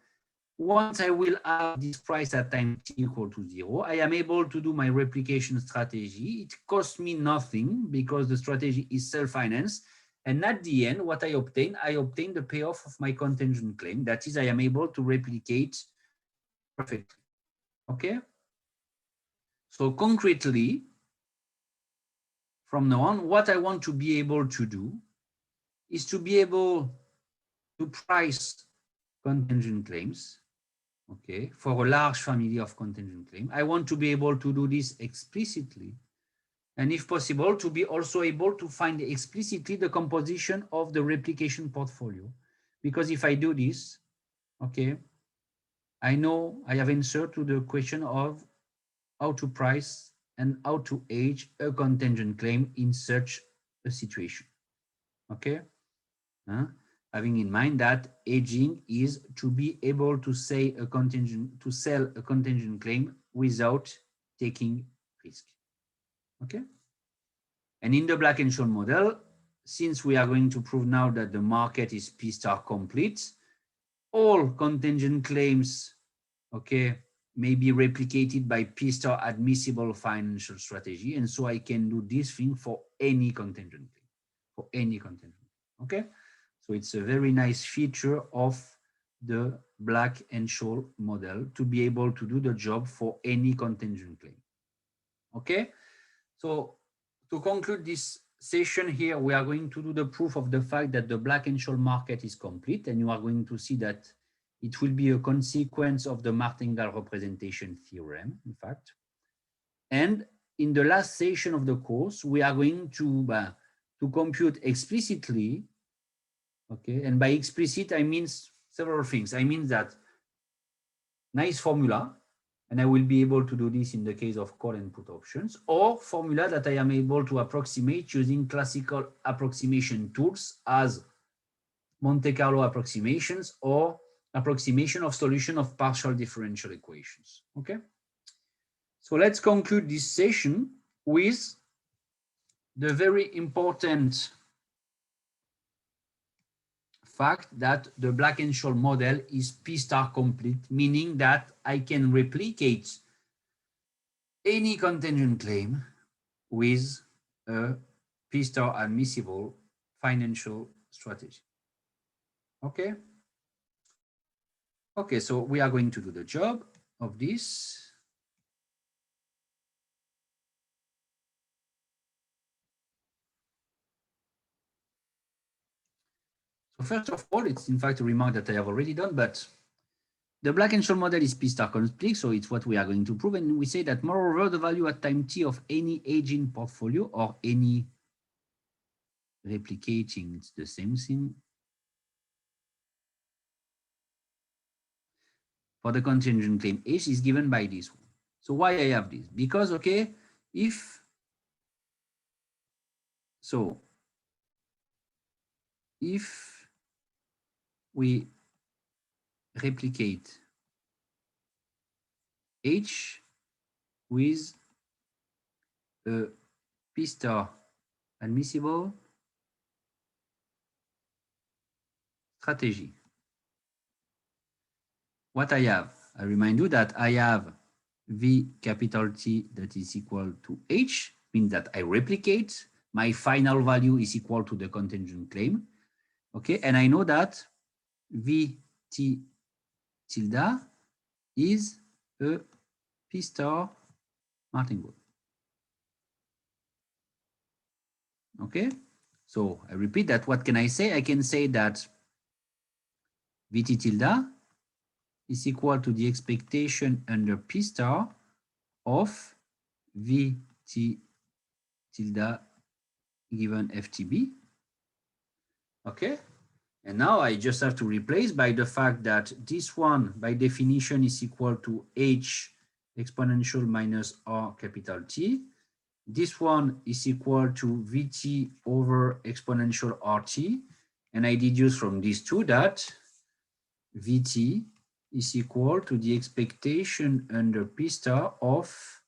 once I will have this price at time t equal to 0, I am able to do my replication strategy. It costs me nothing because the strategy is self-finance. And at the end, what I obtain the payoff of my contingent claim. That is, I am able to replicate perfectly. Okay? So concretely, from now on, what I want to be able to do is to be able to price contingent claims, okay, for a large family of contingent claims. I want to be able to do this explicitly, and if possible, to be also able to find explicitly the composition of the replication portfolio. Because if I do this, okay, I know I have answered to the question of how to price and how to hedge a contingent claim in such a situation, okay? Having in mind that hedging is to be able to sell a contingent claim without taking risk. Okay. And in the Black-Scholes model, since we are going to prove now that the market is P star complete, all contingent claims, okay, may be replicated by P star admissible financial strategy, and so I can do this thing for any contingent claim, for any contingent claim. Okay. So it's a very nice feature of the Black-Scholes model to be able to do the job for any contingent claim. Okay, so to conclude this session here, we are going to do the proof of the fact that the Black-Scholes market is complete, and you are going to see that it will be a consequence of the martingale representation theorem, in fact. And in the last session of the course, we are going to compute explicitly. Okay, and by explicit, I mean several things. I mean that nice formula, and I will be able to do this in the case of call and put options, or formula that I am able to approximate using classical approximation tools as Monte Carlo approximations or approximation of solution of partial differential equations. Okay, so let's conclude this session with the very important fact that the Black-Scholes model is P star complete, meaning that I can replicate any contingent claim with a P star admissible financial strategy. Okay. Okay, so we are going to do the job of this. So first of all, it's in fact a remark that I have already done, but the Black-Scholes model is P star complete, so it's what we are going to prove. And we say that moreover, the value at time t of any hedging portfolio or any replicating, it's the same thing, for the contingent claim H is given by this one. So why I have this? Because, okay, if we replicate H with a P star admissible strategy. What I have, I remind you that I have V capital T that is equal to H, means that I replicate, my final value is equal to the contingent claim. Okay, and I know that V T tilde is a P star martingale. Okay, so I repeat that. What can I say? I can say that Vt tilde is equal to the expectation under P star of Vt tilde given FTB. Okay, and now I just have to replace by the fact that this one by definition is equal to H exponential minus R capital T. This one is equal to Vt over exponential RT. And I deduce from these two that Vt is equal to the expectation under P star of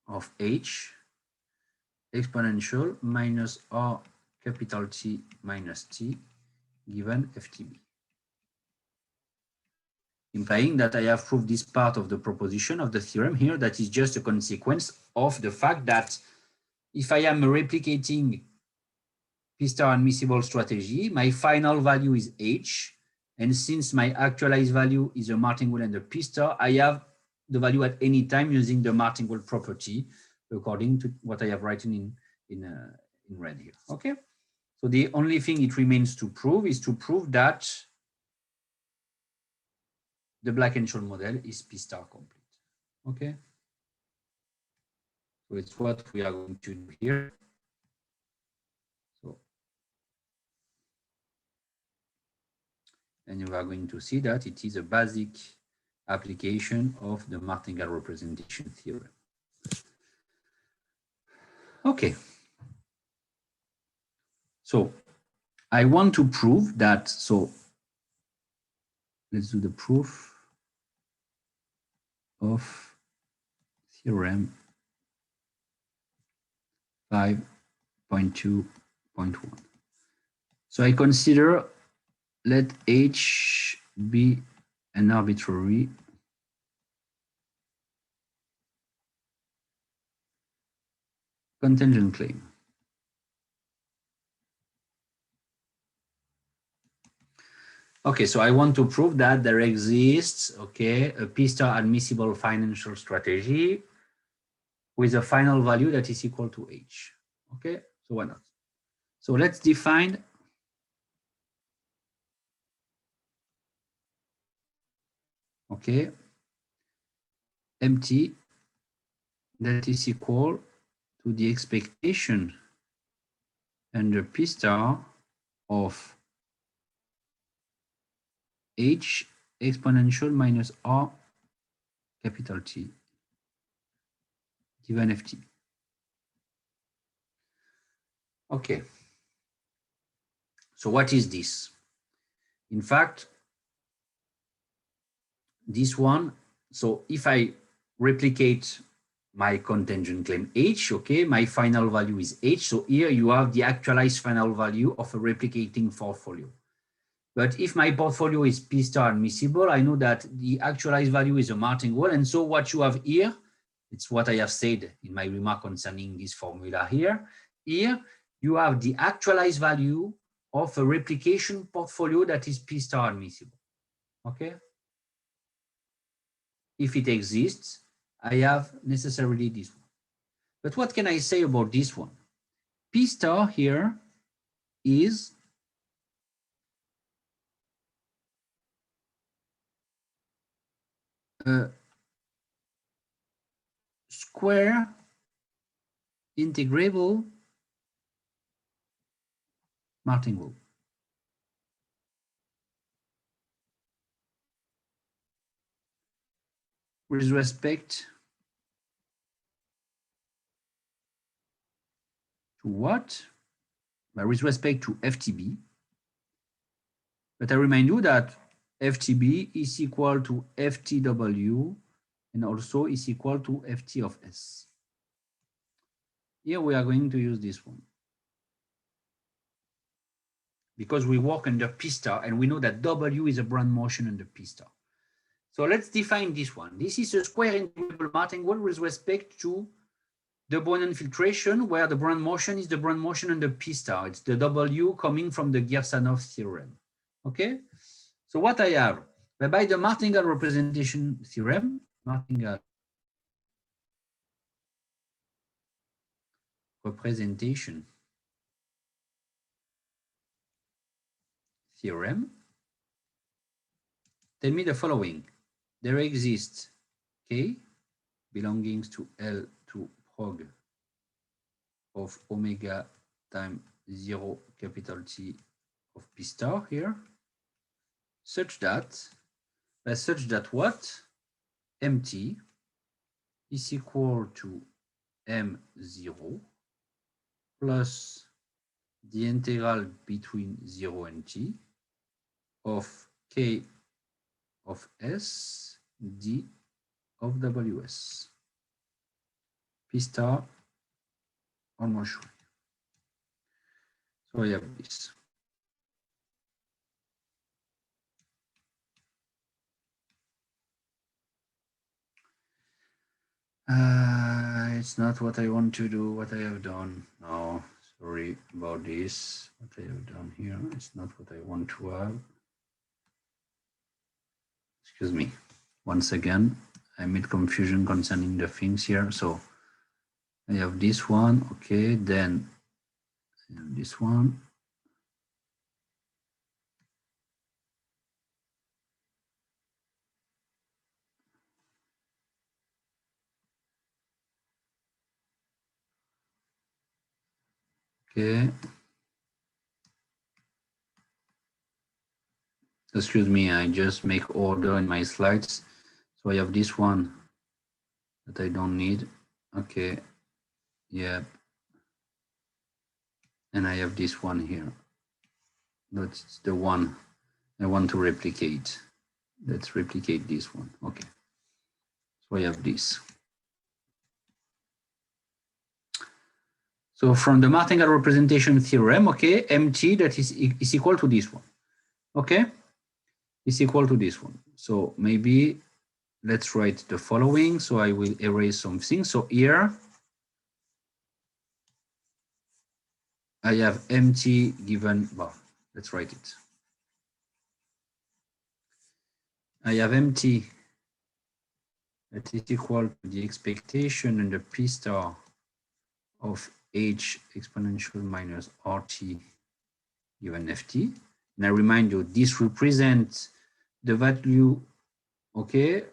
of H exponential minus R capital T minus T given FTB. Implying that I have proved this part of the proposition of the theorem here, that is just a consequence of the fact that if I am replicating P star admissible strategy, my final value is H, and since my actualized value is a martingale and a P star, I have the value at any time using the martingale property, according to what I have written in red here. Okay, so the only thing it remains to prove is to prove that the Black-Scholes model is P star complete. Okay, so it's what we are going to do here. So, and you are going to see that it is a basic application of the martingale representation theorem. Okay, so I want to prove that. So let's do the proof of theorem 5.2.1. So I consider let H be an arbitrary contingent claim. Okay, so I want to prove that there exists, okay, a P star admissible financial strategy with a final value that is equal to H. Okay, so why not? So let's define okay, MT that is equal to the expectation under P star of H exponential minus R capital T given FT. Okay, so what is this? In fact, this one, so if I replicate my contingent claim H, okay, my final value is H. So here you have the actualized final value of a replicating portfolio. But if my portfolio is P star admissible, I know that the actualized value is a martingale. And so what you have here, it's what I have said in my remark concerning this formula here. Here you have the actualized value of a replication portfolio that is P star admissible. Okay. If it exists, I have necessarily this one. But what can I say about this one? P star here is a square integrable martingale. With respect to what? With respect to FTB. But I remind you that FTB is equal to FTW and also is equal to FT of S. Here we are going to use this one because we work under P star and we know that W is a Brownian motion under P star. So let's define this one. This is a square integrable martingale with respect to the Brownian filtration, where the Brownian motion is the Brownian motion under P star. It's the W coming from the Girsanov theorem. Okay? So what I have, by the martingale representation theorem, martingale representation theorem, tell me the following. There exists K belonging to L to prog of omega times 0 capital T of P star here, such that what? Mt is equal to M0 plus the integral between 0 and t of K of S d of WS. P star almost sure. So I have this. It's not what I want to do, what I have done. No, sorry about this. What I have done here, it's not what I want to have. Excuse me. Once again, I made confusion concerning the things here. So I have this one, okay, then I have this one. Okay. Excuse me, I just make order in my slides. So I have this one that I don't need. Okay. Yeah. And I have this one here. That's the one I want to replicate. Let's replicate this one. Okay. So I have this. So from the martingale representation theorem, okay, MT that is equal to this one. Okay, is equal to this one. So maybe let's write the following. So I will erase something. So here I have MT given, well, let's write it. I have MT that is equal to the expectation under P star of H exponential minus RT given FT. And I remind you, this represents the value, okay,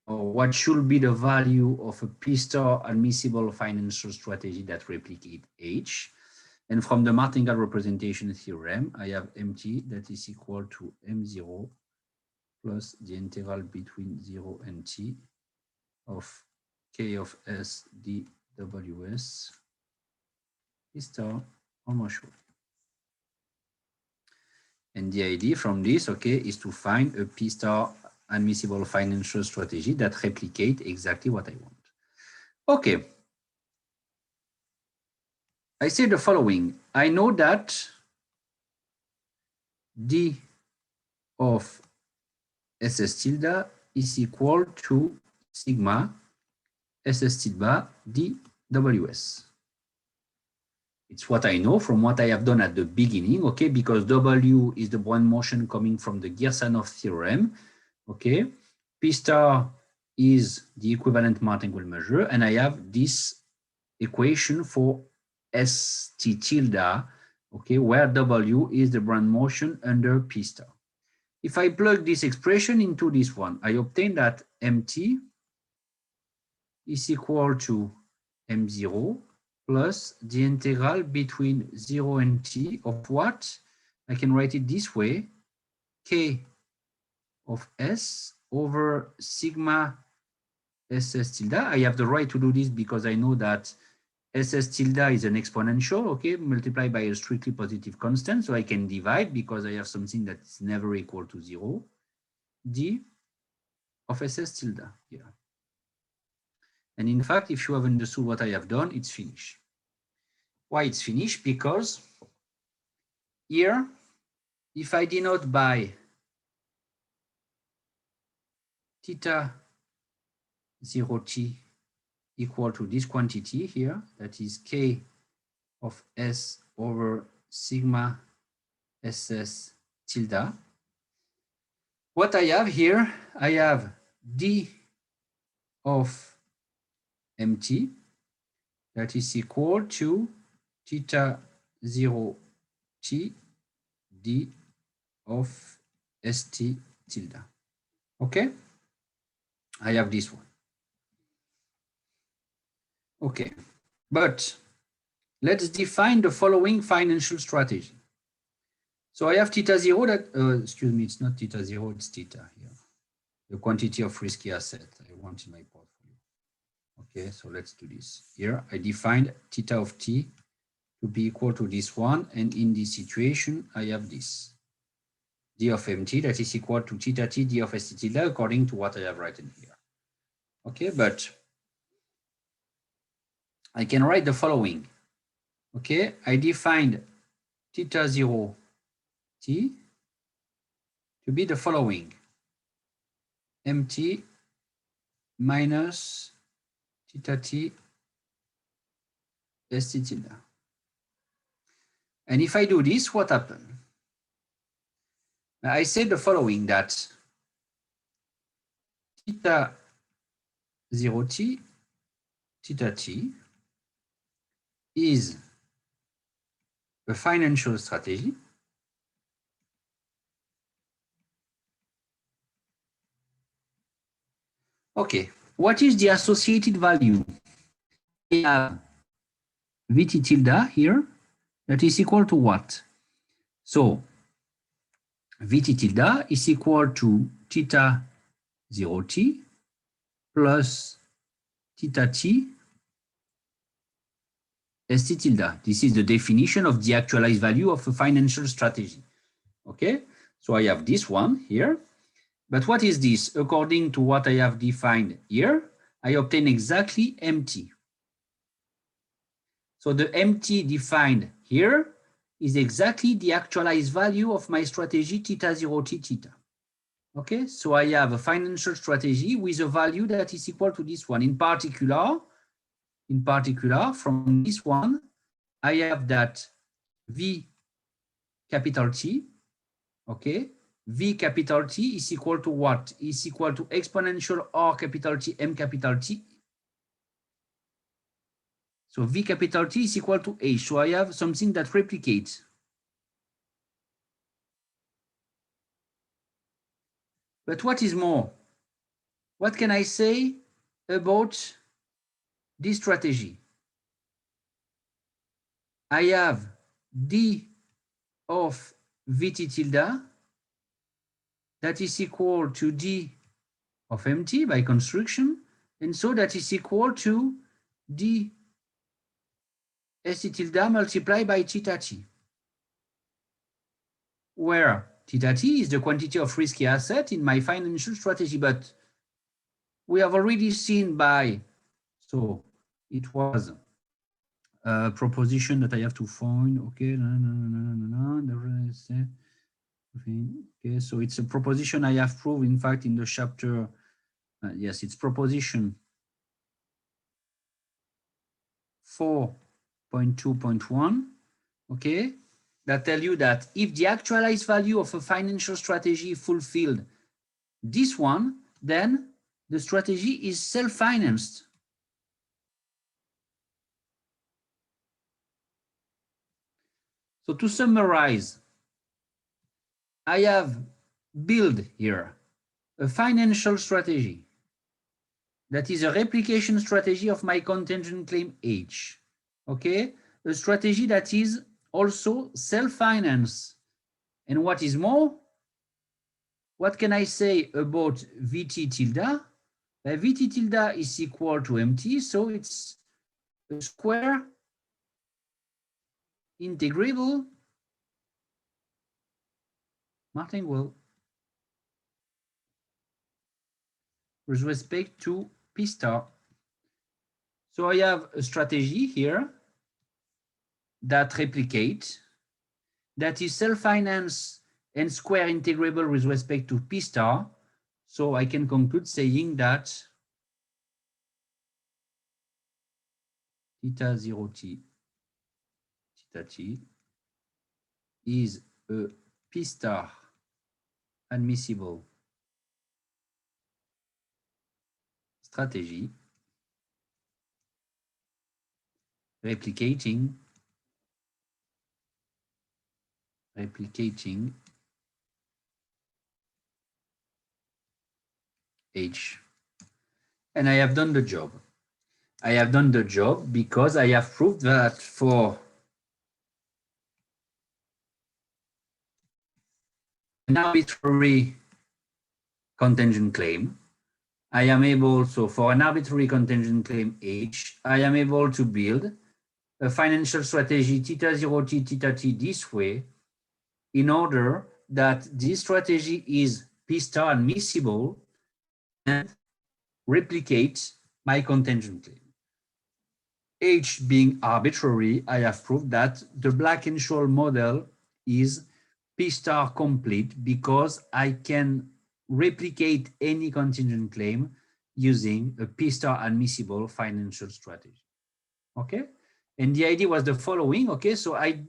or what should be the value of a P star admissible financial strategy that replicate H. And from the martingale representation theorem, I have MT that is equal to M0 plus the integral between 0 and T of K of S d WS P star almost sure. And the idea from this, okay, is to find a P star admissible financial strategy that replicate exactly what I want. Okay. I say the following. I know that D of SS tilde is equal to sigma SS tilde dWS. It's what I know from what I have done at the beginning, okay, because W is the Brownian motion coming from the Girsanov theorem, okay. P star is the equivalent martingale measure, and I have this equation for ST tilde, okay, where W is the Brownian motion under P star. If I plug this expression into this one, I obtain that MT is equal to M0 plus the integral between 0 and t of what? I can write it this way, K of S over sigma SS tilde. I have the right to do this because I know that SS tilde is an exponential, okay, multiplied by a strictly positive constant. So I can divide because I have something that's never equal to 0, d of SS tilde here. And in fact, if you have understood what I have done, it's finished. Why it's finished? Because here, if I denote by theta 0t equal to this quantity here, that is k of s over sigma ss tilde. What I have here, I have d of mt that is equal to theta 0t d of st tilde. Okay, I have this one. Okay, but let's define the following financial strategy. So I have theta 0 that, excuse me, it's not theta 0, it's theta here. The quantity of risky asset I want in my portfolio. Okay, so let's do this. Here I defined theta of t to be equal to this one. And in this situation, I have this. D of mt that is equal to theta t d of st tilde according to what I have written here. Okay, but I can write the following. Okay, I defined theta 0 t to be the following. mt minus theta t st tilde. And if I do this, what happens? I said the following, that theta 0t, theta t is a financial strategy Okay, what is the associated value? We have Vt tilde here, that is equal to what? So Vt tilde is equal to theta 0t plus theta t st tilde. This is the definition of the actualized value of a financial strategy. Okay, so I have this one here. But what is this? According to what I have defined here, I obtain exactly MT. So the MT defined here is exactly the actualized value of my strategy theta 0t theta. Okay, so I have a financial strategy with a value that is equal to this one. In particular, from this one, I have that V capital T, okay? V capital T is equal to what? Is equal to exponential R capital T, M capital T. So V capital T is equal to H. So I have something that replicates. But what is more? What can I say about this strategy? I have D of Vt tilde that is equal to D of MT by construction, and so that is equal to D St tilde multiplied by theta t, where theta t is the quantity of risky asset in my financial strategy. But we have already seen by, so it was a proposition that I have to find. Okay, okay, so it's a proposition I have proved, in fact, in the chapter. Yes, it's proposition 4.2.1. Okay, that tell you that if the actualized value of a financial strategy fulfilled this one, then the strategy is self-financed. So to summarize, I have built here a financial strategy that is a replication strategy of my contingent claim H. Okay, a strategy that is also self-financed. And what is more, what can I say about Vt tilde? Vt tilde is equal to MT, so it's a square integrable martingale with respect to P star. So I have a strategy here that replicates, that is self-finance and square integrable with respect to P star. So I can conclude saying that theta 0t, theta t is a P star admissible strategy replicating H. And I have done the job. I have done the job because I have proved that for an arbitrary contingent claim, I am able, so for an arbitrary contingent claim H, I am able to build a financial strategy theta 0t, theta t this way, in order that this strategy is P star admissible and replicate my contingent claim. H being arbitrary, I have proved that the Black-Scholes model is P star complete because I can replicate any contingent claim using a P star admissible financial strategy. Okay, and the idea was the following. Okay, so I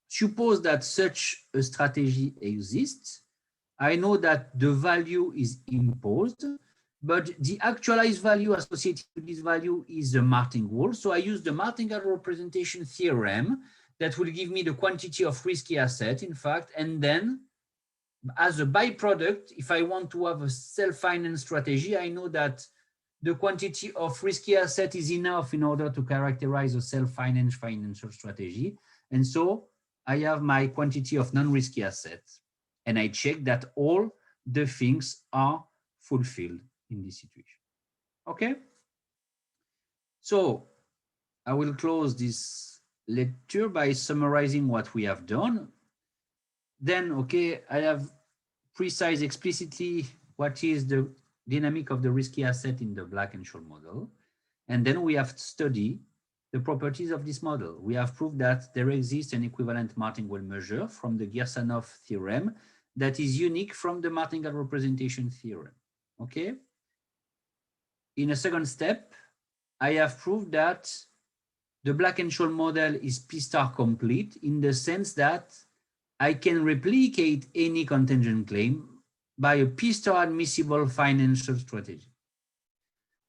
suppose that such a strategy exists. I know that the value is imposed, but the actualized value associated with this value is the martingale. So I use the martingale representation theorem that will give me the quantity of risky asset, in fact, and then as a byproduct, if I want to have a self-finance strategy, I know that the quantity of risky asset is enough in order to characterize a self-finance financial strategy. And so I have my quantity of non-risky assets, and I check that all the things are fulfilled in this situation. Okay? So I will close this lecture by summarizing what we have done. Then, okay, I have precise explicitly what is the dynamic of the risky asset in the Black-Scholes model. And then we have studied the properties of this model. We have proved that there exists an equivalent martingale measure from the Girsanov theorem that is unique from the martingale representation theorem. Okay? In a second step, I have proved that the Black-Scholes model is P star complete in the sense that I can replicate any contingent claim by a P star admissible financial strategy.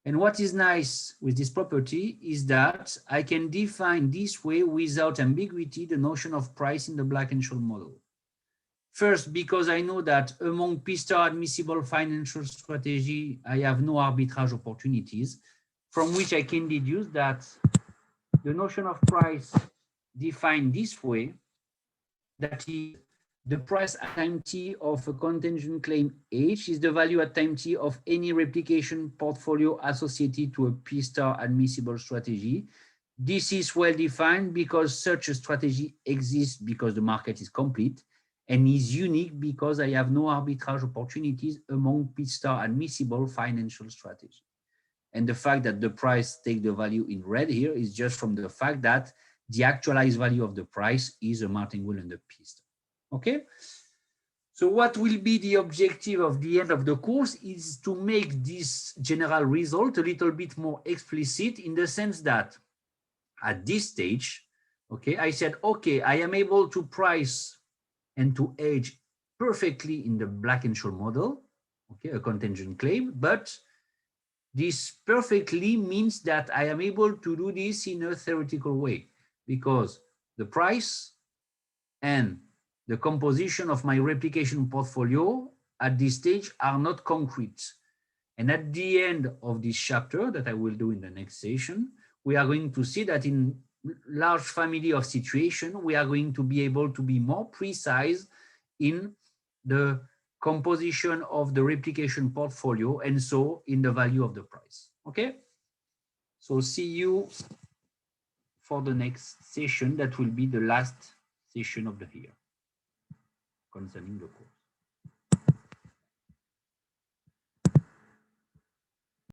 And what is nice with this property is that I can define this way without ambiguity the notion of price in the Black-Scholes model. First, because I know that among P star admissible financial strategy, I have no arbitrage opportunities, from which I can deduce that the notion of price defined this way, that is, the price at time t of a contingent claim H is the value at time t of any replication portfolio associated to a P star admissible strategy. This is well defined because such a strategy exists because the market is complete, and is unique because I have no arbitrage opportunities among P star admissible financial strategy. And the fact that the price take the value in red here is just from the fact that the actualized value of the price is a martingale and the P star. Okay, so what will be the objective of the end of the course is to make this general result a little bit more explicit, in the sense that at this stage, okay, I said, okay, I am able to price and to hedge perfectly in the Black-Scholes model, okay, a contingent claim, but this perfectly means that I am able to do this in a theoretical way, because the price and the composition of my replication portfolio at this stage are not concrete. And at the end of this chapter that I will do in the next session, we are going to see that in large family of situations, we are going to be able to be more precise in the composition of the replication portfolio, and so in the value of the price. Okay? So see you for the next session. That will be the last session of the year concerning the course.